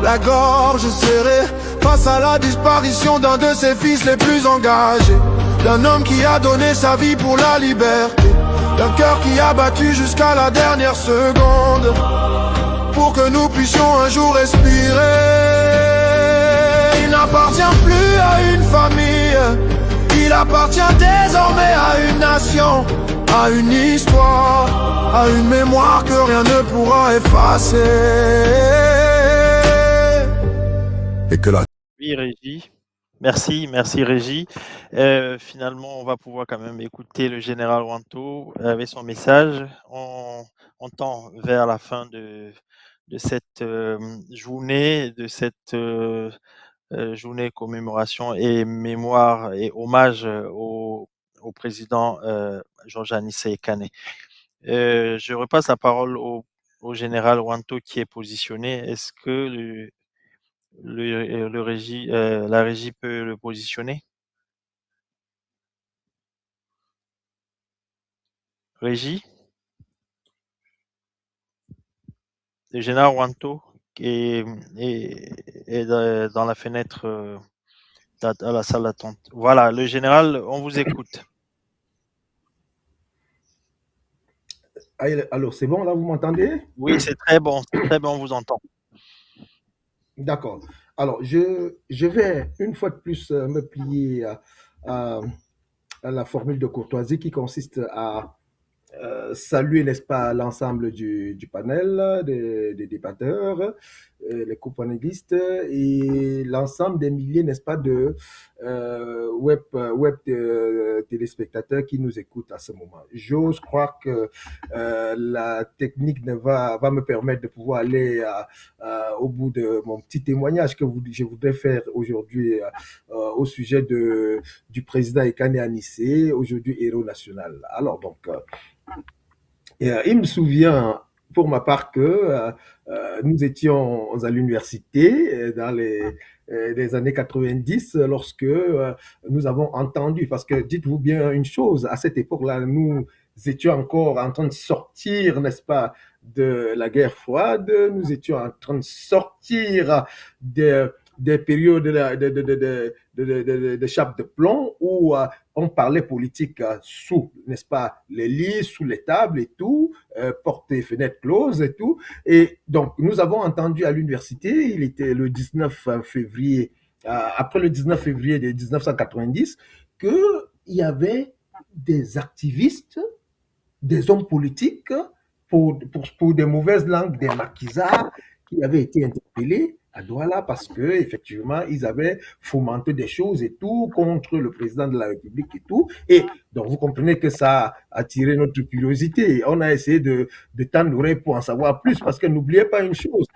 la gorge serrée face à la disparition d'un de ses fils les plus engagés, d'un homme qui a donné sa vie pour la liberté, d'un cœur qui a battu jusqu'à la dernière seconde, pour que nous puissions un jour respirer. Il n'appartient plus à une famille, il appartient désormais à une nation, à une histoire, à une mémoire que rien ne pourra effacer. Et que la Oui, Régie. Merci, merci Régis. Finalement, on va pouvoir quand même écouter le général Wanto avec son message. On tend vers la fin de cette journée, de cette journée commémoration et mémoire et hommage au président Georges Anissé Kane. Je repasse la parole au général Wanto qui est positionné. Est-ce que la régie peut le positionner? Régie? Le général Wanto est dans la fenêtre à la salle d'attente. Voilà, le général, on vous écoute. Alors, c'est bon, là, vous m'entendez? Oui, c'est très bon, on vous entend. D'accord. Alors, je vais une fois de plus me plier à, à la formule de courtoisie qui consiste à saluer, n'est-ce pas, l'ensemble du panel des débatteurs, les co-panélistes et l'ensemble des milliers, n'est-ce pas, de web téléspectateurs qui nous écoutent à ce moment. J'ose croire que la technique va me permettre de pouvoir aller au bout de mon petit témoignage que je voudrais faire aujourd'hui au sujet du président Ekane Anissé, aujourd'hui héros national. Alors donc, il me souvient pour ma part que nous étions à l'université dans les années 90 lorsque nous avons entendu, parce que dites-vous bien une chose, à cette époque-là, nous étions encore en train de sortir, n'est-ce pas, de la guerre froide, nous étions en train de sortir des périodes de chape de plomb où on parlait politique sous, n'est-ce pas, les lits, sous les tables et tout, portes et fenêtres closes et tout. Et donc, nous avons entendu à l'université, il était le 19 février, après le 19 février de 1990, qu'il y avait des activistes, des hommes politiques, pour des mauvaises langues, des maquisards, qui avaient été interpellés à Douala parce que effectivement ils avaient fomenté des choses et tout contre le président de la République et tout. Et donc vous comprenez que ça a attiré notre curiosité. On a essayé de tendre l'oreille pour en savoir plus parce que n'oubliez pas une chose.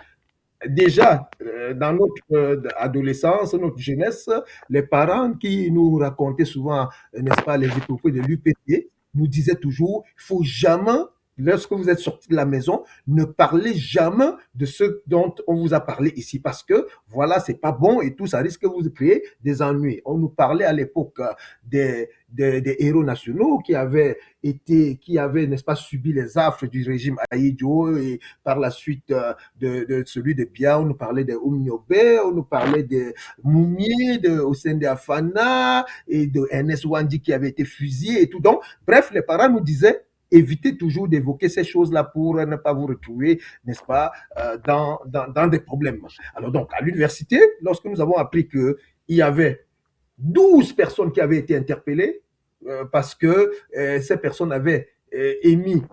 Déjà, dans notre adolescence, notre jeunesse, les parents qui nous racontaient souvent, n'est-ce pas, les épopées de l'UPT, nous disaient toujours, il faut jamais, lorsque vous êtes sorti de la maison, ne parlez jamais de ce dont on vous a parlé ici, parce que, voilà, c'est pas bon et tout, ça risque de vous créer des ennuis. On nous parlait à l'époque des héros nationaux qui avaient, n'est-ce pas, subi les affres du régime Ahidjo et par la suite de celui de Bia, on nous parlait de Oumniobe, on nous parlait de Moumier, de Hossein Afana et de Ernest Wandi qui avait été fusillé et tout. Donc, bref, les parents nous disaient évitez toujours d'évoquer ces choses-là pour ne pas vous retrouver, n'est-ce pas, dans des problèmes. Alors donc, à l'université, lorsque nous avons appris qu'il y avait 12 personnes qui avaient été interpellées parce que ces personnes avaient émis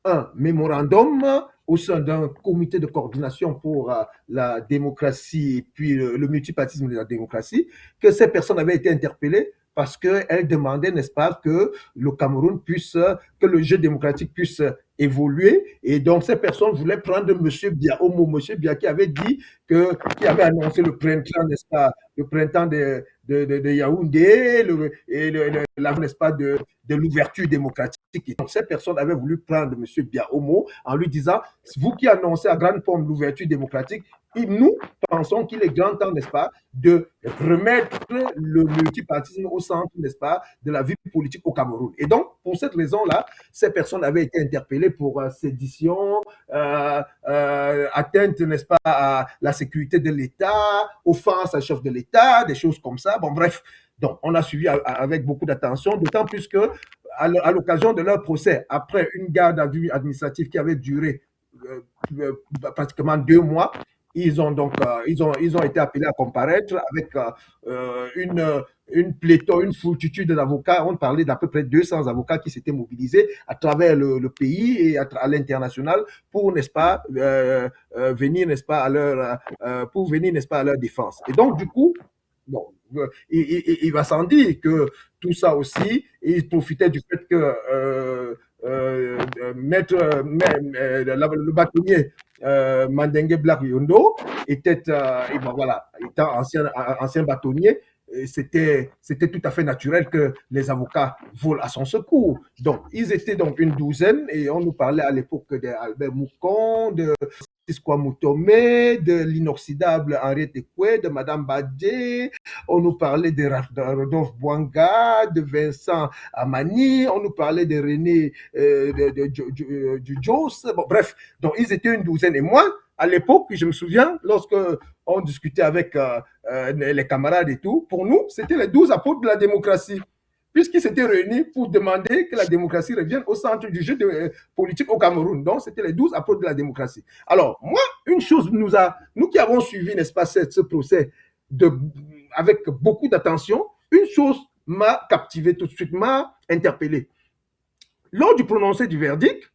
un mémorandum au sein d'un comité de coordination pour la démocratie et puis le multipartisme de la démocratie, que ces personnes avaient été interpellées parce qu'elles demandaient, n'est-ce pas, que le Cameroun puisse, que le jeu démocratique puisse évoluer. Et donc, ces personnes voulaient prendre M. Bia Omo, M. Bia qui avait dit qui avait annoncé le printemps, n'est-ce pas, le printemps de Yaoundé, n'est-ce pas, de l'ouverture démocratique. Et donc, ces personnes avaient voulu prendre M. Bia Omo en lui disant, vous qui annoncez à grande pompe l'ouverture démocratique, et nous pensons qu'il est grand temps, n'est-ce pas, de remettre le multipartisme au centre, n'est-ce pas, de la vie politique au Cameroun. Et donc, pour cette raison-là, ces personnes avaient été interpellées pour sédition, atteinte, n'est-ce pas, à la sécurité de l'État, offense à chef de l'État, des choses comme ça. Bon, bref. Donc, on a suivi avec beaucoup d'attention, d'autant plus que à l'occasion de leur procès, après une garde à vue administrative qui avait duré pratiquement 2 mois, ils ont été appelés à comparaître avec une pléthore, une foultitude d'avocats. On parlait d'à peu près 200 avocats qui s'étaient mobilisés à travers le pays et à l'international pour, n'est-ce pas, venir, n'est-ce pas, à leur défense. Et donc, du coup, bon, il va sans dire que tout ça aussi, il profitait du fait que le bâtonnier Mandengue Black Yondo était, et ben voilà, étant ancien bâtonnier, c'était tout à fait naturel que les avocats volent à son secours. Donc, ils étaient donc une douzaine et on nous parlait à l'époque d'Albert Moucon, de Francisco Mutome, de l'inoxydable Henriette Ekwe, de Madame Badé, on nous parlait de Rodolphe Bouanga, de Vincent Amani, on nous parlait de René du Jos, bon, bref, donc ils étaient une douzaine. Et moi, à l'époque, je me souviens, lorsque on discutait avec les camarades et tout, pour nous, c'était les 12 apôtres de la démocratie, puisqu'ils s'étaient réunis pour demander que la démocratie revienne au centre du jeu politique au Cameroun. Donc, c'était les 12 apôtres de la démocratie. Alors, moi, une chose nous qui avons suivi, n'est-ce pas, ce procès avec beaucoup d'attention, une chose m'a captivé tout de suite, m'a interpellé. Lors du prononcé du verdict,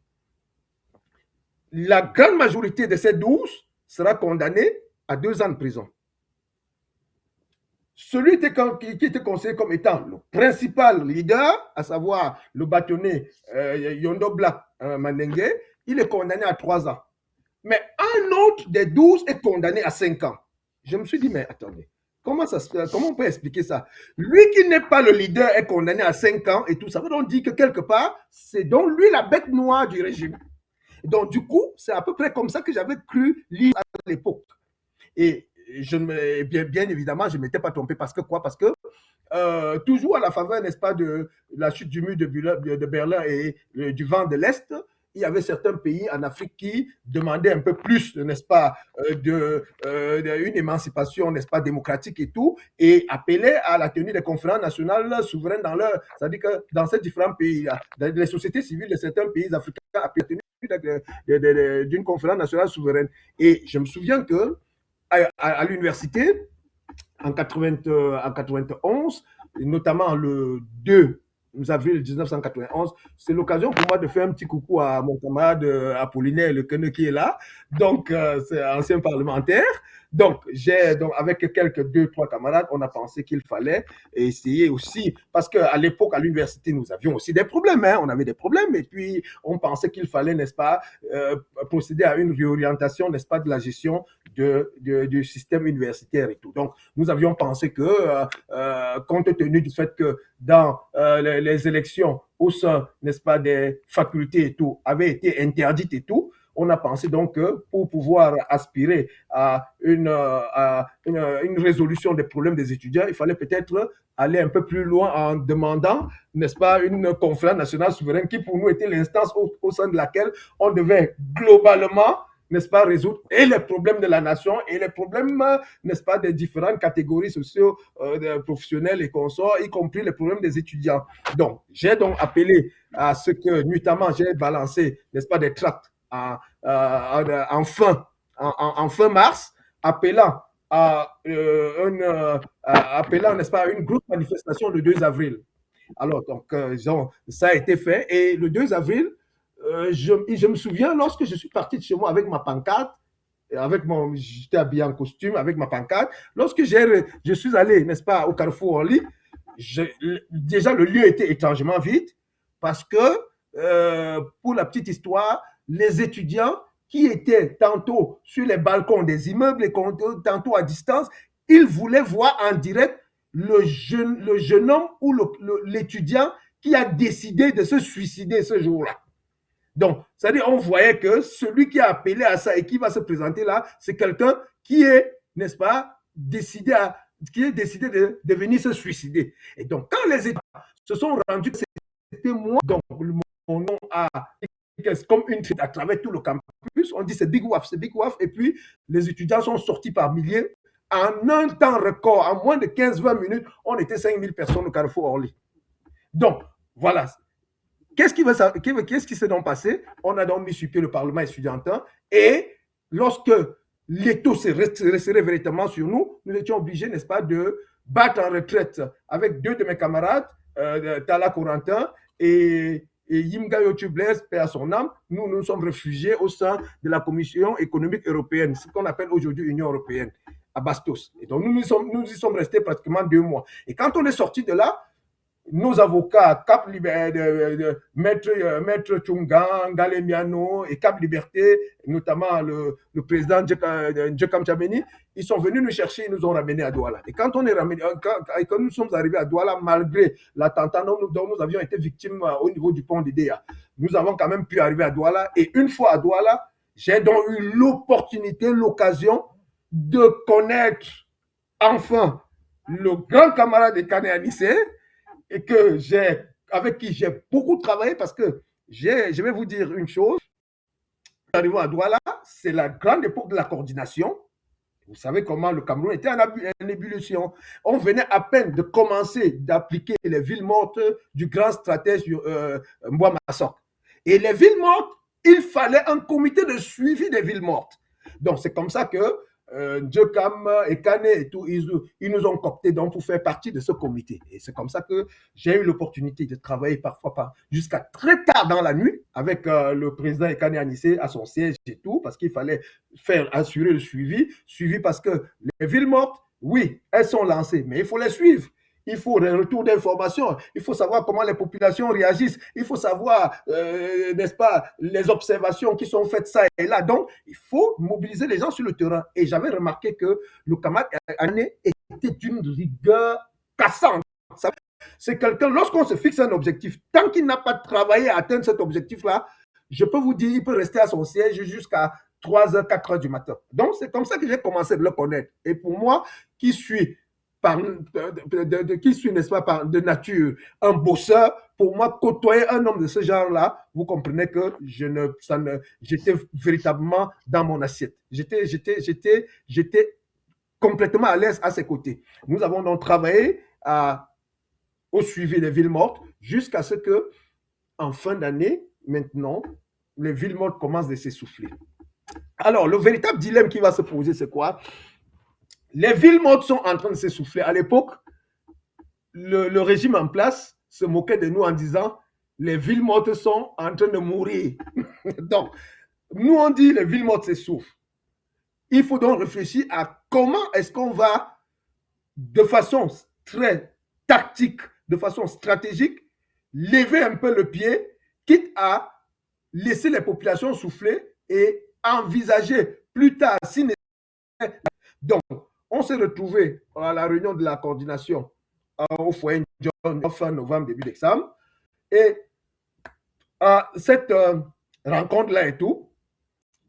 la grande majorité de ces 12 sera condamnée à 2 ans de prison. Celui qui était considéré comme étant le principal leader, à savoir le bâtonnier Yondo Black Mandengue, il est condamné à 3 ans. Mais un autre des 12 est condamné à 5 ans. Je me suis dit, mais attendez, comment on peut expliquer ça? Lui qui n'est pas le leader est condamné à 5 ans et tout ça. Ça veut donc dire que quelque part, c'est donc lui la bête noire du régime. Donc, du coup, c'est à peu près comme ça que j'avais cru lire à l'époque. Et bien évidemment, je ne m'étais pas trompé. Parce que quoi? Parce que toujours à la faveur, n'est-ce pas, de la chute du mur de Berlin et du vent de l'Est, il y avait certains pays en Afrique qui demandaient un peu plus, n'est-ce pas, une émancipation, n'est-ce pas, démocratique et tout, et appelaient à la tenue des conférences nationales souveraines c'est-à-dire que dans ces différents pays, dans les sociétés civiles de certains pays africains appelaient à la tenue d'une conférence nationale souveraine. Et je me souviens que à l'université, en 91, notamment le 2 avril 1991, c'est l'occasion pour moi de faire un petit coucou à mon camarade Apollinaire Le Queneux qui est là, donc c'est un ancien parlementaire. Donc, avec quelques 2-3 camarades, on a pensé qu'il fallait essayer aussi, parce qu'à l'époque, à l'université, nous avions aussi des problèmes, hein, on avait des problèmes, et puis on pensait qu'il fallait, n'est-ce pas, procéder à une réorientation, n'est-ce pas, de la gestion du système universitaire et tout. Donc, nous avions pensé que, compte tenu du fait que dans les élections au sein, n'est-ce pas, des facultés et tout, avaient été interdites et tout, on a pensé donc que pour pouvoir aspirer à une résolution des problèmes des étudiants, il fallait peut-être aller un peu plus loin en demandant, n'est-ce pas, une conférence nationale souveraine qui pour nous était l'instance au sein de laquelle on devait globalement, n'est-ce pas, résoudre et les problèmes de la nation et les problèmes, n'est-ce pas, des différentes catégories socio-professionnelles et consorts, y compris les problèmes des étudiants. Donc, j'ai donc appelé à ce que, notamment, j'ai balancé, n'est-ce pas, des tracts en fin mars, appelant n'est-ce pas, à une grosse manifestation le 2 avril. Alors, donc, ça a été fait. Et le 2 avril, je me souviens, lorsque je suis parti de chez moi avec ma pancarte, j'étais habillé en costume avec ma pancarte, lorsque je suis allé, n'est-ce pas, au Carrefour Orly, déjà le lieu était étrangement vide parce que, pour la petite histoire, les étudiants qui étaient tantôt sur les balcons des immeubles et tantôt à distance, ils voulaient voir en direct le jeune homme ou l'étudiant qui a décidé de se suicider ce jour-là. Donc, c'est-à-dire, on voyait que celui qui a appelé à ça et qui va se présenter là, c'est quelqu'un qui est, n'est-ce pas, décidé de venir se suicider. Et donc, quand les étudiants se sont rendus, c'était moi, donc mon nom a comme une à travers tout le campus, on dit c'est Big Waf, et puis les étudiants sont sortis par milliers. En un temps record, en moins de 15-20 minutes, on était 5000 personnes au Carrefour Orly. Donc, voilà. Qu'est-ce qui s'est donc passé? On a donc mis sur pied le Parlement étudiantin et lorsque l'étau s'est resserré véritablement sur nous, nous étions obligés, n'est-ce pas, de battre en retraite avec 2 de mes camarades, Tala Corentin et Yimga Yotubles, paix à son âme. Nous nous sommes réfugiés au sein de la Commission économique européenne, ce qu'on appelle aujourd'hui Union européenne. à Bastos. Et donc, nous y sommes restés pratiquement 2 mois. Et quand on est sorti de là, nos avocats, Maître Tchunga, Galemiano et Cap Liberté, notamment le président Djekam Tchameni, ils sont venus nous chercher, ils nous ont ramenés à Douala. Et quand nous sommes arrivés à Douala, malgré l'attentat dont nous avions été victimes au niveau du pont d'Idéa, nous avons quand même pu arriver à Douala. Et une fois à Douala, j'ai donc eu l'occasion de connaître enfin le grand camarade de Kane Anissé, et avec qui j'ai beaucoup travaillé, parce que je vais vous dire une chose. Arrivons à Douala, c'est la grande époque de la coordination. Vous savez comment le Cameroun était en ébullition. On venait à peine de commencer d'appliquer les villes mortes du grand stratège Mbouama Massok. Et les villes mortes, il fallait un comité de suivi des villes mortes. Donc c'est comme ça que Djekam et Kane et tout, ils nous ont cooptés donc pour faire partie de ce comité. Et c'est comme ça que j'ai eu l'opportunité de travailler parfois jusqu'à très tard dans la nuit avec le président Kane Anissé à son siège et tout, parce qu'il fallait assurer le suivi parce que les villes mortes, oui, elles sont lancées, mais il faut les suivre. Il faut un retour d'information, il faut savoir comment les populations réagissent, il faut savoir, n'est-ce pas, les observations qui sont faites ça et là. Donc, il faut mobiliser les gens sur le terrain. Et j'avais remarqué que le camarade Ané était d'une rigueur cassante. C'est quelqu'un, lorsqu'on se fixe un objectif, tant qu'il n'a pas travaillé à atteindre cet objectif-là, je peux vous dire, il peut rester à son siège jusqu'à 3h, 4h du matin. Donc, c'est comme ça que j'ai commencé de le connaître. Et pour moi, qui suis, n'est-ce pas, de nature, un bosseur, pour moi, côtoyer un homme de ce genre-là, vous comprenez que j'étais véritablement dans mon assiette. J'étais complètement à l'aise à ses côtés. Nous avons donc travaillé au suivi des villes mortes jusqu'à ce que, en fin d'année, maintenant, les villes mortes commencent à s'essouffler. Alors, le véritable dilemme qui va se poser, c'est quoi? Les villes mortes sont en train de s'essouffler. À l'époque, le régime en place se moquait de nous en disant les villes mortes sont en train de mourir. Donc, nous on dit les villes mortes s'essoufflent. Il faut donc réfléchir à comment est-ce qu'on va, de façon très tactique, de façon stratégique, lever un peu le pied, quitte à laisser les populations souffler et envisager plus tard si nécessaire. Donc, on s'est retrouvé à la réunion de la coordination au foyer John fin novembre, début décembre. Et à cette rencontre-là et tout,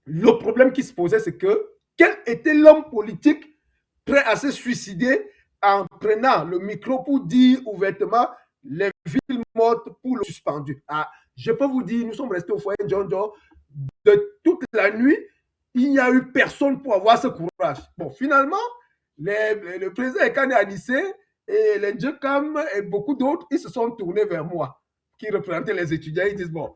le problème qui se posait, c'est que quel était l'homme politique prêt à se suicider en prenant le micro pour dire ouvertement les villes mortes pour le suspendu. Je peux vous dire, nous sommes restés au foyer John de toute la nuit, il n'y a eu personne pour avoir ce courage. Bon, finalement, le président Kane Anissé et les Djekam et beaucoup d'autres, ils se sont tournés vers moi, qui représentaient les étudiants. Ils disent, bon,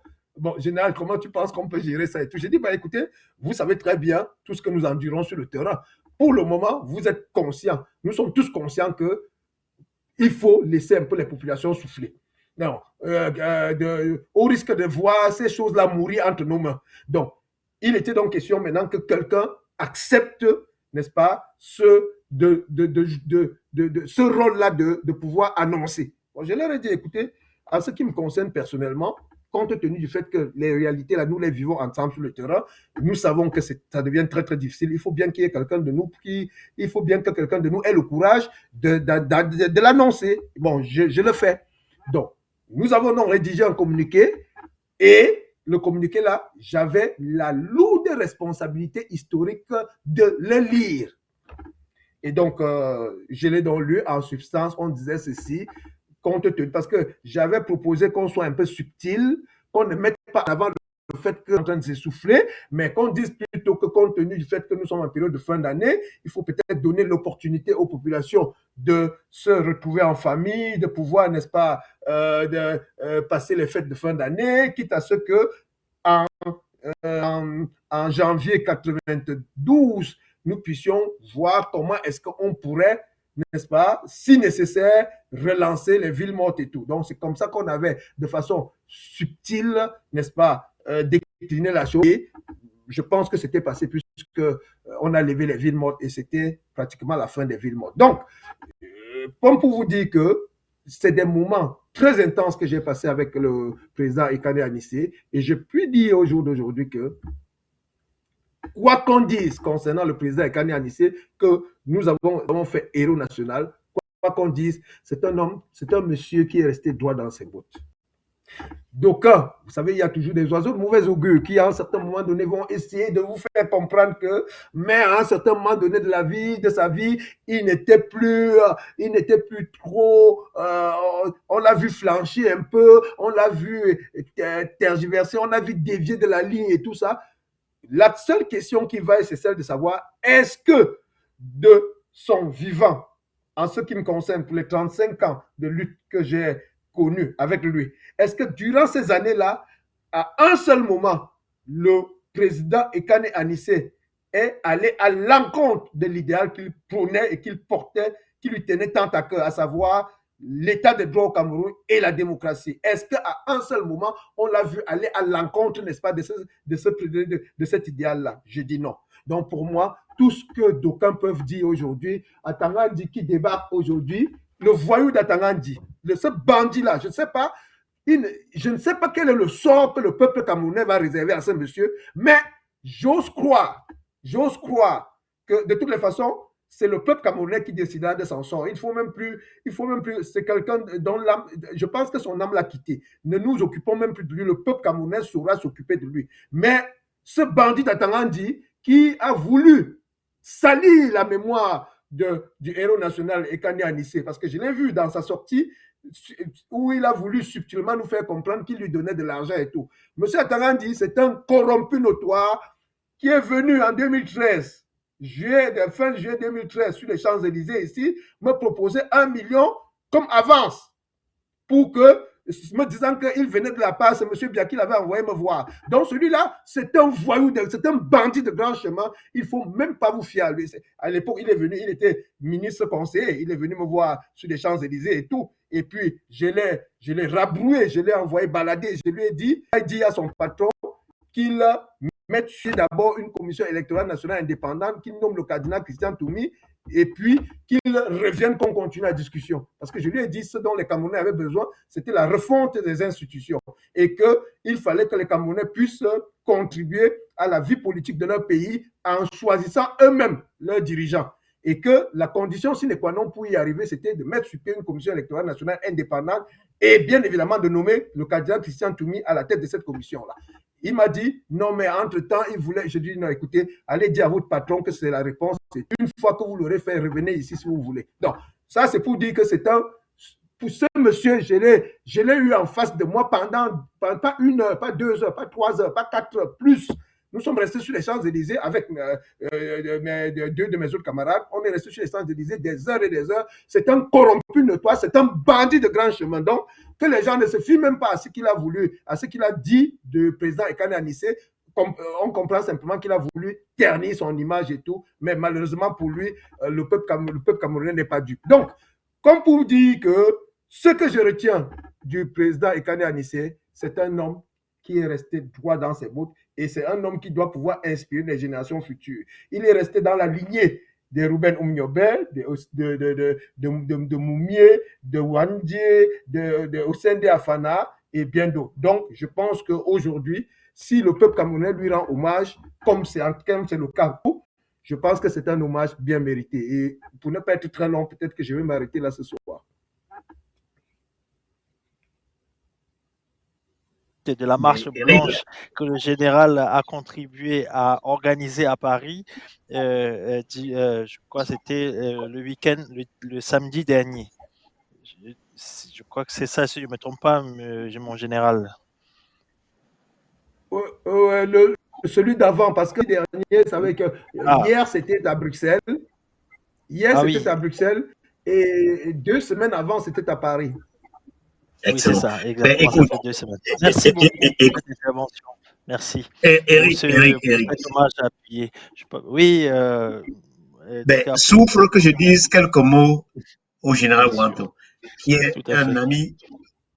général, comment tu penses qu'on peut gérer ça et tout? J'ai dit, écoutez, vous savez très bien tout ce que nous endurons sur le terrain. Pour le moment, vous êtes conscients. Nous sommes tous conscients qu'il faut laisser un peu les populations souffler. Non, au risque de voir ces choses-là mourir entre nos mains. Donc, il était donc question maintenant que quelqu'un accepte, n'est-ce pas, ce rôle-là de pouvoir annoncer. Bon, je leur ai dit, écoutez, en ce qui me concerne personnellement, compte tenu du fait que les réalités, là, nous les vivons ensemble sur le terrain, nous savons que ça devient très, très difficile. Il faut bien qu'il y ait quelqu'un de nous il faut bien que quelqu'un de nous ait le courage de l'annoncer. Bon, je le fais. Donc, nous avons donc rédigé un communiqué et le communiqué là, j'avais la lourde responsabilité historique de le lire. Et donc, je l'ai donc lu en substance, on disait ceci, compte tenu, parce que j'avais proposé qu'on soit un peu subtil, qu'on ne mette pas en avant le fait qu'on est en train de s'essouffler, mais qu'on dise plutôt que compte tenu du fait que nous sommes en période de fin d'année, il faut peut-être donner l'opportunité aux populations de se retrouver en famille, de pouvoir, n'est-ce pas, passer les fêtes de fin d'année, quitte à ce que en janvier 92, nous puissions voir comment est-ce qu'on pourrait, n'est-ce pas, si nécessaire, relancer les villes mortes et tout. Donc, c'est comme ça qu'on avait, de façon subtile, n'est-ce pas, décliné la chose. Et je pense que c'était passé puisque on a levé les villes mortes et c'était pratiquement la fin des villes mortes. Donc, comme pour vous dire que c'est des moments très intenses que j'ai passés avec le président Ekane Anissé et je puis dire au jour d'aujourd'hui que quoi qu'on dise concernant le président Ekane Anissé, que nous avons fait héros national, quoi qu'on dise, c'est un homme, c'est un monsieur qui est resté droit dans ses bottes. D'aucuns, vous savez, il y a toujours des oiseaux de mauvais augure qui, à un certain moment donné, vont essayer de vous faire comprendre que, mais à un certain moment donné de sa vie, il n'était plus trop, on l'a vu flancher un peu, on l'a vu tergiverser, on l'a vu dévier de la ligne et tout ça. La seule question qui va, c'est celle de savoir, est-ce que de son vivant, en ce qui me concerne, pour les 35 ans de lutte que j'ai connu avec lui, est-ce que durant ces années-là, à un seul moment, le président Ekane Anissé est allé à l'encontre de l'idéal qu'il prônait et qu'il portait, qui lui tenait tant à cœur, à savoir l'état de droit au Cameroun et la démocratie. Est-ce qu'à un seul moment, on l'a vu aller à l'encontre, n'est-ce pas, de cet idéal-là? Je dis non. Donc pour moi, tout ce que d'aucuns peuvent dire aujourd'hui, Atangandi qui débarque aujourd'hui, le voyou d'Atangandi, ce bandit-là, je ne sais pas quel est le sort que le peuple camerounais va réserver à ce monsieur, mais j'ose croire que de toutes les façons, c'est le peuple camerounais qui décidera de son sort. Il faut même plus, c'est quelqu'un dont l'âme, je pense que son âme l'a quitté. Ne nous occupons même plus de lui, le peuple camerounais saura s'occuper de lui. Mais ce bandit d'Atangandi qui a voulu salir la mémoire du héros national Ekane Anissé, parce que je l'ai vu dans sa sortie, où il a voulu subtilement nous faire comprendre qu'il lui donnait de l'argent et tout. Monsieur Atangandi, c'est un corrompu notoire qui est venu en 2013, fin juillet 2013, sur les Champs-Élysées ici, me proposer 1 million comme avance pour que, me disant qu'il venait de la part, c'est M. Bia qui l'avait envoyé me voir. Donc celui-là, c'est un voyou, c'est un bandit de grand chemin. Il ne faut même pas vous fier à lui. À l'époque, il est venu, il était ministre conseiller, il est venu me voir sur les Champs-Élysées et tout. Et puis, je l'ai rabroué, je l'ai envoyé balader. Je lui ai dit, il dit à son patron qu'il mette d'abord une commission électorale nationale indépendante, qu'il nomme le cardinal Christian Toumi, et puis qu'il revienne qu'on continue la discussion. Parce que je lui ai dit, ce dont les Camerounais avaient besoin, c'était la refonte des institutions et qu'il fallait que les Camerounais puissent contribuer à la vie politique de leur pays en choisissant eux-mêmes leurs dirigeants. Et que la condition sine qua non pour y arriver, c'était de mettre sur pied une commission électorale nationale indépendante et bien évidemment de nommer le cardinal Christian Toumi à la tête de cette commission-là. Il m'a dit, non, mais entre-temps, il voulait, je dis, non, écoutez, allez dire à votre patron que c'est la réponse. Et une fois que vous l'aurez fait, revenez ici si vous voulez. Donc, ça, c'est pour dire que c'est un... Pour ce monsieur, je l'ai eu en face de moi pendant pas 1 heure, pas 2 heures, pas 3 heures, pas 4 heures, plus. Nous sommes restés sur les Champs-Élysées avec deux de mes autres camarades. On est restés sur les Champs-Élysées des heures et des heures. C'est un corrompu notoire, c'est un bandit de grand chemin. Donc, que les gens ne se fient même pas à ce qu'il a voulu, à ce qu'il a dit du président Ekane Anissé. On comprend simplement qu'il a voulu ternir son image et tout, mais malheureusement pour lui, le peuple camerounais n'est pas dupe. Donc, comme pour dire que ce que je retiens du président Ekane Anissé, c'est un homme qui est resté droit dans ses bottes et c'est un homme qui doit pouvoir inspirer les générations futures. Il est resté dans la lignée de Ruben Oumniobel, de Moumié, de Wandje, de Osende Afana et bien d'autres. Donc, je pense qu'aujourd'hui, si le peuple camerounais lui rend hommage, comme c'est le cas, je pense que c'est un hommage bien mérité. Et pour ne pas être très long, peut-être que je vais m'arrêter là ce soir. De la marche blanche que le général a contribué à organiser à Paris, je crois que c'était le week-end, le samedi dernier. Je crois que c'est ça, si je ne me trompe pas, mon général. Celui d'avant, parce que le dernier, vous savez que hier, c'était à Bruxelles. Hier, c'était à Bruxelles. Et 2 semaines avant, c'était à Paris. Oui, c'est ça, exactement. Ça fait 2 semaines. Merci beaucoup pour cette intervention. Merci. Eric. Hommage appuyé. Oui. Souffre que je dise quelques mots au général Wanto, qui est un ami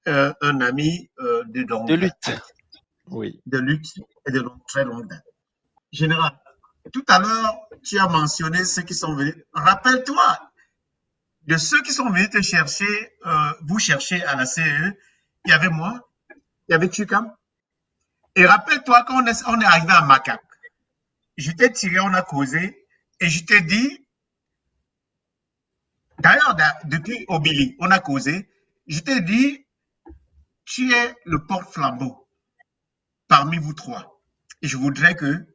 de lutte. Oui. De lutte et de très longue date. Général, tout à l'heure, tu as mentionné ceux qui sont venus. Rappelle-toi de ceux qui sont venus te chercher, vous chercher à la CE. Il y avait moi, il y avait Chukam. Et rappelle-toi quand on est arrivé à Macac, je t'ai tiré, on a causé, et je t'ai dit, d'ailleurs, depuis Obili, on a causé, je t'ai dit, tu es le porte-flambeau parmi vous trois. Et je voudrais que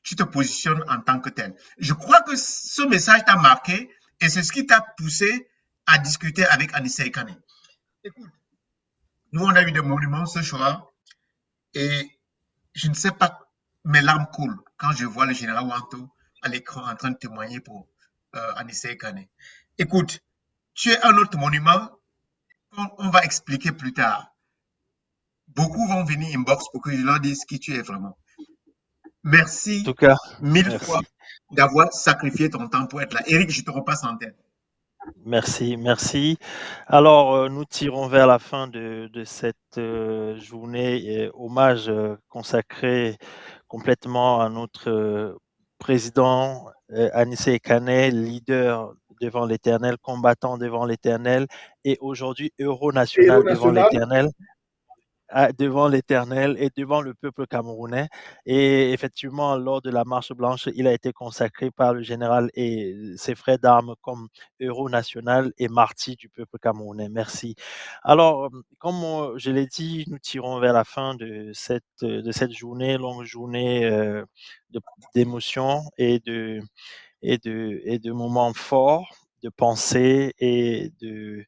tu te positionnes en tant que tel. Je crois que ce message t'a marqué et c'est ce qui t'a poussé à discuter avec Anissa Ekane. Écoute, nous, on a eu des monuments ce soir et je ne sais pas, mes larmes coulent quand je vois le général Wanto à l'écran en train de témoigner pour Anissa Ekane. Écoute, tu es un autre monument qu'on va expliquer plus tard. Beaucoup vont venir inbox pour que je leur dise qui tu es vraiment. En Merci tout cas, 1000 fois merci. d'avoir sacrifié ton temps pour être là. Eric, je te repasse en tête. Merci, merci. Alors, nous tirons vers la fin de cette journée hommage consacré complètement à notre président Anissé Ekane, leader devant l'Éternel, combattant devant l'Éternel et aujourd'hui héros Héros national devant national. l'Éternel. Devant l'Éternel et devant le peuple camerounais. Et effectivement, lors de la marche blanche, il a été consacré par le général et ses frères d'armes comme héros national et martyr du peuple camerounais. Merci. Alors, comme je l'ai dit, nous tirons vers la fin de cette journée, longue journée d'émotions et de moments forts, de pensée et de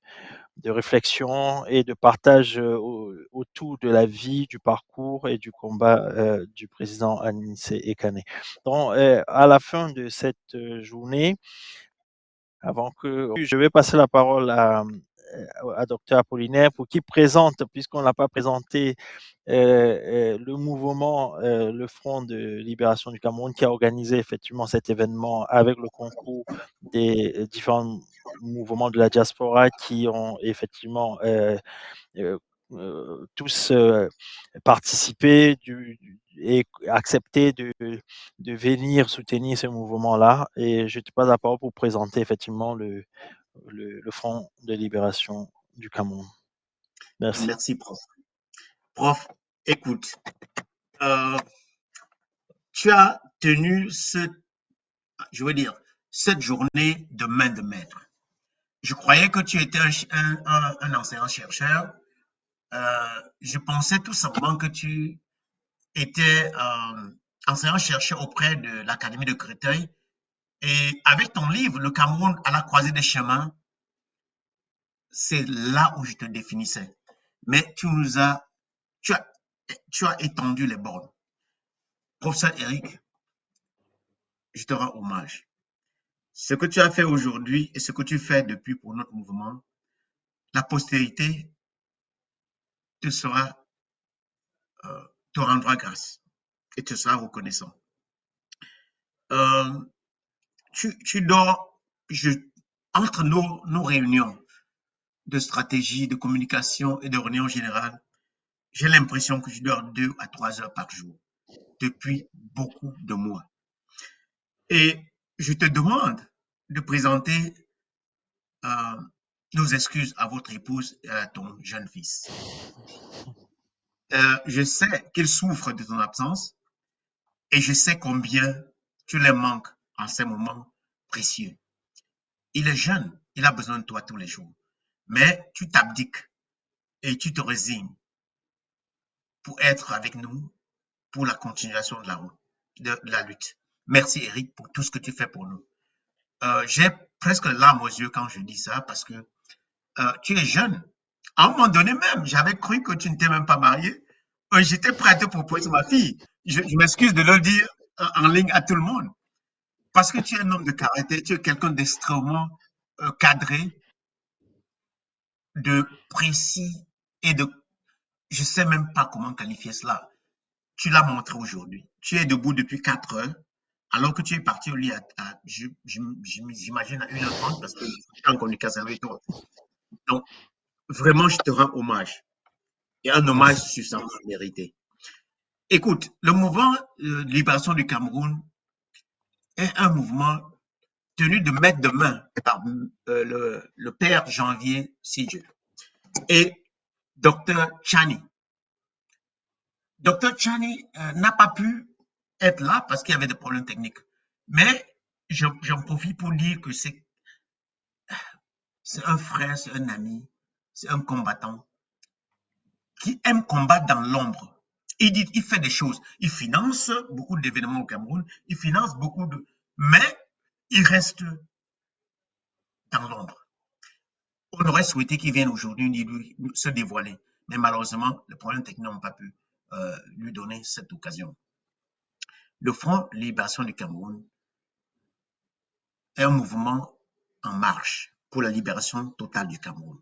réflexion et de partage autour de la vie, du parcours et du combat du président Anissé Ekane. Donc, à la fin de cette journée, avant que je vais passer la parole à Dr Apollinaire pour qu'il présente, puisqu'on ne l'a pas présenté, le mouvement, le Front de libération du Cameroun, qui a organisé effectivement cet événement avec le concours des différents mouvements de la diaspora qui ont effectivement tous participé et accepté de venir soutenir ce mouvement-là. Et je te passe la parole pour présenter effectivement le Front de libération du Cameroun. Merci. Merci, prof. Prof, écoute, tu as tenu cette journée de main de maître. Je croyais que tu étais un enseignant-chercheur. Je pensais tout simplement que tu étais enseignant-chercheur auprès de l'Académie de Créteil. Et avec ton livre, Le Cameroun à la croisée des chemins, c'est là où je te définissais. Mais tu as étendu les bornes. Professeur Eric, je te rends hommage. Ce que tu as fait aujourd'hui et ce que tu fais depuis pour notre mouvement, la postérité te rendra grâce et te sera reconnaissant. Tu dors, entre nos réunions de stratégie, de communication et de réunion générale, j'ai l'impression que je dors 2 à 3 heures par jour depuis beaucoup de mois. Et je te demande de présenter nos excuses à votre épouse et à ton jeune fils. Je sais qu'il souffre de ton absence et je sais combien tu les manques en ces moments précieux. Il est jeune, il a besoin de toi tous les jours, mais tu t'abdiques et tu te résignes pour être avec nous pour la continuation de la route, de la lutte. Merci Eric pour tout ce que tu fais pour nous. J'ai presque les larmes aux yeux quand je dis ça parce que tu es jeune. À un moment donné même, j'avais cru que tu n'étais même pas marié. J'étais prêt à te proposer ma fille. Je m'excuse de le dire en ligne à tout le monde. Parce que tu es un homme de caractère, tu es quelqu'un d'extrêmement cadré, de précis et de... Je ne sais même pas comment qualifier cela. Tu l'as montré aujourd'hui. Tu es debout depuis 4 heures, alors que tu es parti au lit j'imagine à 1h30 parce que tu es en communication avec toi. Donc, vraiment, je te rends hommage. Et un hommage substantiel mérité. Écoute, le mouvement de libération du Cameroun est un mouvement tenu de main par le père Janvier Sidje et Dr Chani. Dr Chani n'a pas pu être là parce qu'il y avait des problèmes techniques. Mais j'en profite pour dire que c'est un frère, c'est un ami, c'est un combattant qui aime combattre dans l'ombre. Il fait des choses. Il finance beaucoup d'événements au Cameroun. Il finance beaucoup de... Mais il reste dans l'ombre. On aurait souhaité qu'il vienne aujourd'hui se dévoiler. Mais malheureusement, les problèmes techniques n'ont pas pu lui donner cette occasion. Le Front de libération du Cameroun est un mouvement en marche pour la libération totale du Cameroun.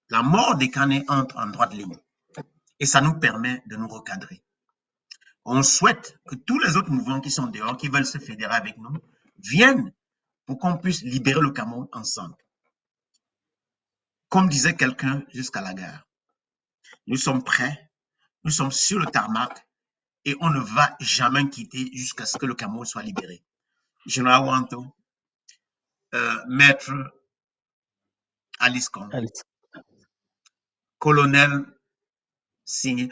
La mort des Canets entre en droite ligne et ça nous permet de nous recadrer. On souhaite que tous les autres mouvements qui sont dehors, qui veulent se fédérer avec nous, viennent pour qu'on puisse libérer le Cameroun ensemble. Comme disait quelqu'un jusqu'à la gare, nous sommes prêts, nous sommes sur le tarmac et on ne va jamais quitter jusqu'à ce que le Cameroun soit libéré. Général Wanto, Maître Alice Kong, Colonel Signé,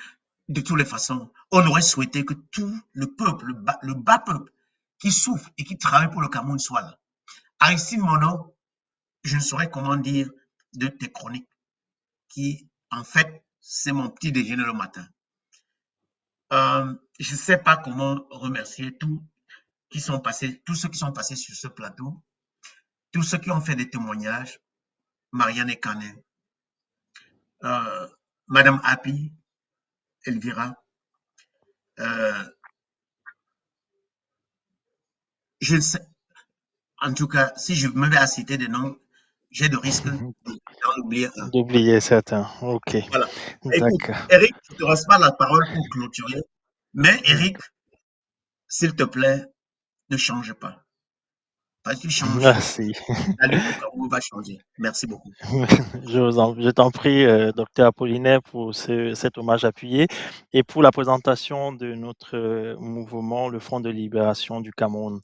de toutes les façons, on aurait souhaité que tout le peuple, le bas peuple, qui souffre et qui travaille pour le Cameroun soit là. Aristide Mono, je ne saurais comment dire de tes chroniques, qui, en fait, c'est mon petit déjeuner le matin. Je ne sais pas comment remercier tous ceux qui sont passés sur ce plateau, tous ceux qui ont fait des témoignages, Marianne Ekanen, Madame Happy, Elvira, je ne sais, en tout cas, si je me mets à citer des noms, j'ai de risques d'en oublier un. D'oublier certains, ok. Voilà. Écoute, Eric, je te reste pas la parole pour clôturer, mais Eric, s'il te plaît, ne change pas. Parce que tu changes, Merci. la lutte au Cameroun va changer. Merci beaucoup. Je t'en prie, docteur Apollinaire, pour cet hommage appuyé et pour la présentation de notre mouvement, le Front de libération du Cameroun.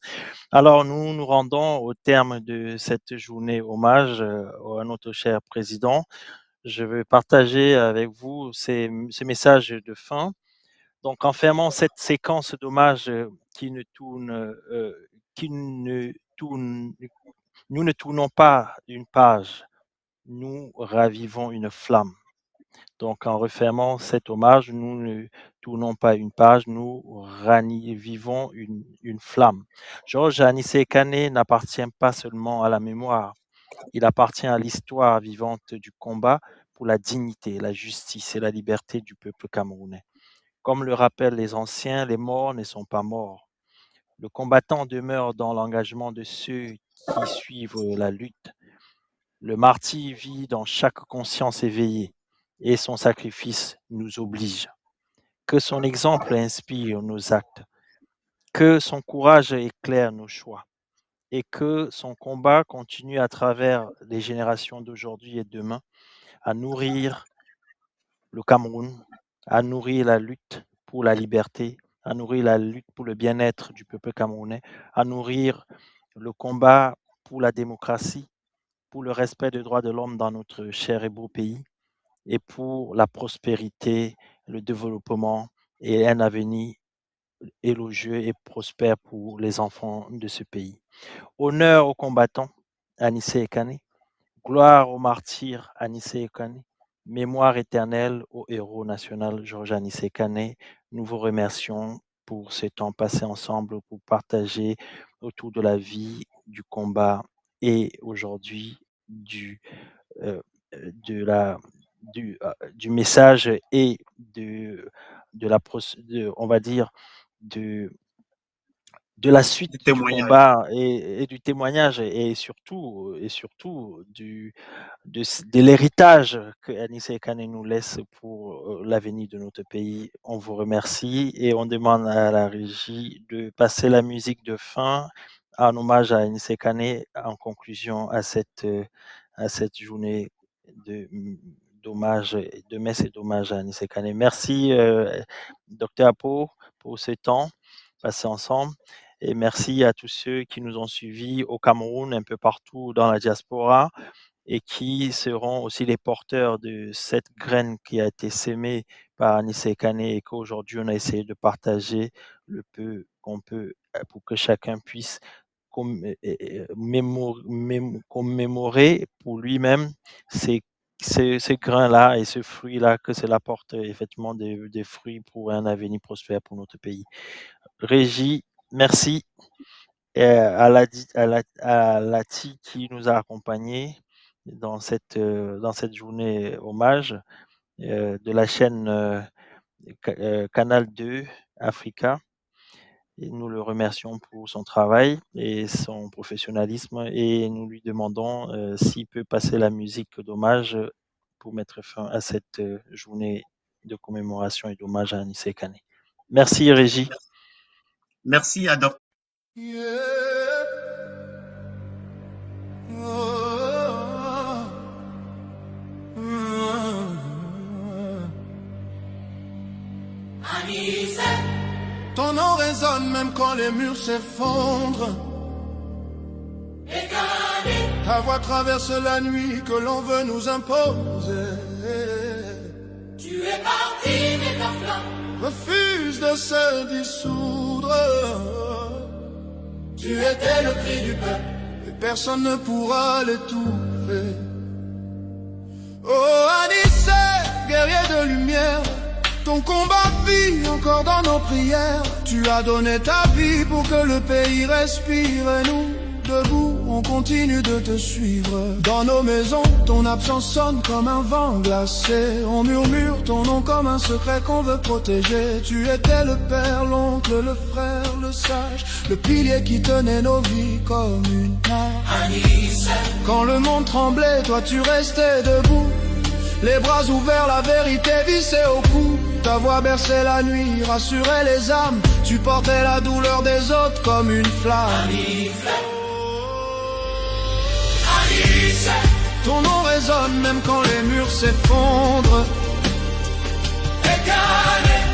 Alors, nous nous rendons au terme de cette journée hommage à notre cher président. Je veux partager avec vous ce message de fin. Donc, en fermant cette séquence d'hommage qui ne tourne, nous ne tournons pas une page, nous ravivons une flamme. Donc, en refermant cet hommage, nous ne tournons pas une page, nous ravivons une flamme. Georges Anissé Kané n'appartient pas seulement à la mémoire, il appartient à l'histoire vivante du combat pour la dignité, la justice et la liberté du peuple camerounais. Comme le rappellent les anciens, les morts ne sont pas morts. Le combattant demeure dans l'engagement de ceux qui suivent la lutte. Le martyr vit dans chaque conscience éveillée et son sacrifice nous oblige. Que son exemple inspire nos actes, que son courage éclaire nos choix et que son combat continue à travers les générations d'aujourd'hui et demain à nourrir le Cameroun, à nourrir la lutte pour la liberté, à nourrir la lutte pour le bien-être du peuple camerounais, à nourrir le combat pour la démocratie, pour le respect des droits de l'homme dans notre cher et beau pays et pour la prospérité, le développement et un avenir élogieux et prospère pour les enfants de ce pays. Honneur aux combattants, Anissé Ekane. Gloire aux martyrs, Anissé Ekane. Mémoire éternelle au héros national, Georges Anissé Ekane. Nous vous remercions pour ce temps passé ensemble, pour partager autour de la vie, du combat et aujourd'hui du message et on va dire, de la suite du combat et du témoignage et surtout de l'héritage que Anissé Kane nous laisse pour l'avenir de notre pays. On vous remercie et on demande à la régie de passer la musique de fin en hommage à Anissé Kane en conclusion à cette journée d'hommage, de messe et d'hommage à Anissé Kane. Merci, Dr Apo, pour ce temps passé ensemble. Et merci à tous ceux qui nous ont suivis au Cameroun, un peu partout dans la diaspora, et qui seront aussi les porteurs de cette graine qui a été sémée par Anissé Kane et qu'aujourd'hui on a essayé de partager le peu qu'on peut pour que chacun puisse commémorer pour lui-même ce grain-là et ce fruit-là, que cela porte effectivement des fruits pour un avenir prospère pour notre pays. Régie, merci. À Lati qui nous a accompagnés dans cette journée hommage de la chaîne Canal 2 Africa. Et nous le remercions pour son travail et son professionnalisme et nous lui demandons s'il peut passer la musique d'hommage pour mettre fin à cette journée de commémoration et d'hommage à Anissé Kane. Merci Régie. Merci à Dr. Ton nom résonne même quand les murs s'effondrent. Ta voix traverse la nuit que l'on veut nous imposer. Tu es parti, mais ta flamme refuse de se dissoudre. Tu étais le cri du peuple et personne ne pourra l'étouffer. Oh Anissé, guerrier de lumière, ton combat vit encore dans nos prières. Tu as donné ta vie pour que le pays respire et nous, debout, on continue de te suivre. Dans nos maisons, ton absence sonne comme un vent glacé. On murmure ton nom comme un secret qu'on veut protéger. Tu étais le père, l'oncle, le frère, le sage, le pilier qui tenait nos vies comme une nage. Quand le monde tremblait, toi tu restais debout, les bras ouverts, la vérité vissée au cou. Ta voix berçait la nuit, rassurait les âmes. Tu portais la douleur des autres comme une flamme. Ton nom résonne même quand les murs s'effondrent.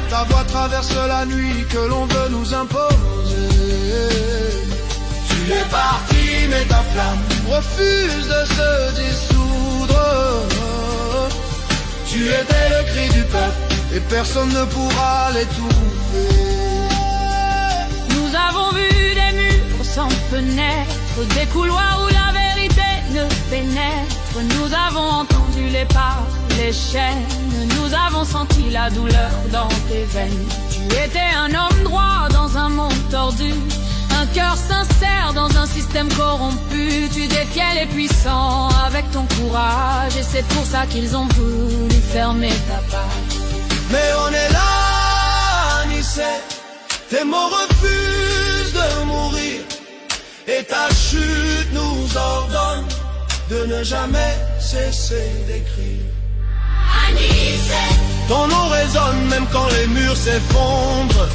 Ta voix traverse la nuit que l'on veut nous imposer. Tu es parti mais ta flamme refuse de se dissoudre. Tu étais le cri du peuple et personne ne pourra l'étouffer. Nous avons vu des murs sans fenêtre, des couloirs où la vérité ne pénètre. Nous avons entendu les pas, les chaînes, nous avons senti la douleur dans tes veines. Tu étais un homme droit dans un monde tordu, un cœur sincère dans un système corrompu. Tu défiais les puissants avec ton courage et c'est pour ça qu'ils ont voulu fermer ta page. Mais on est là, Anissé, tes mots refusent de mourir et ta chute nous ordonne de ne jamais cesser d'écrire. Anissé, ton nom résonne même quand les murs s'effondrent.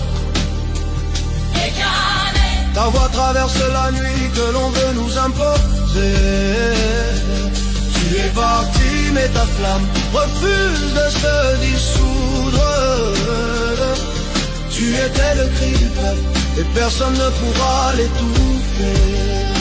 Ta voix traverse la nuit que l'on veut nous imposer. Tu es parti mais ta flamme refuse de se dissoudre. Tu étais le cri du peuple et personne ne pourra l'étouffer.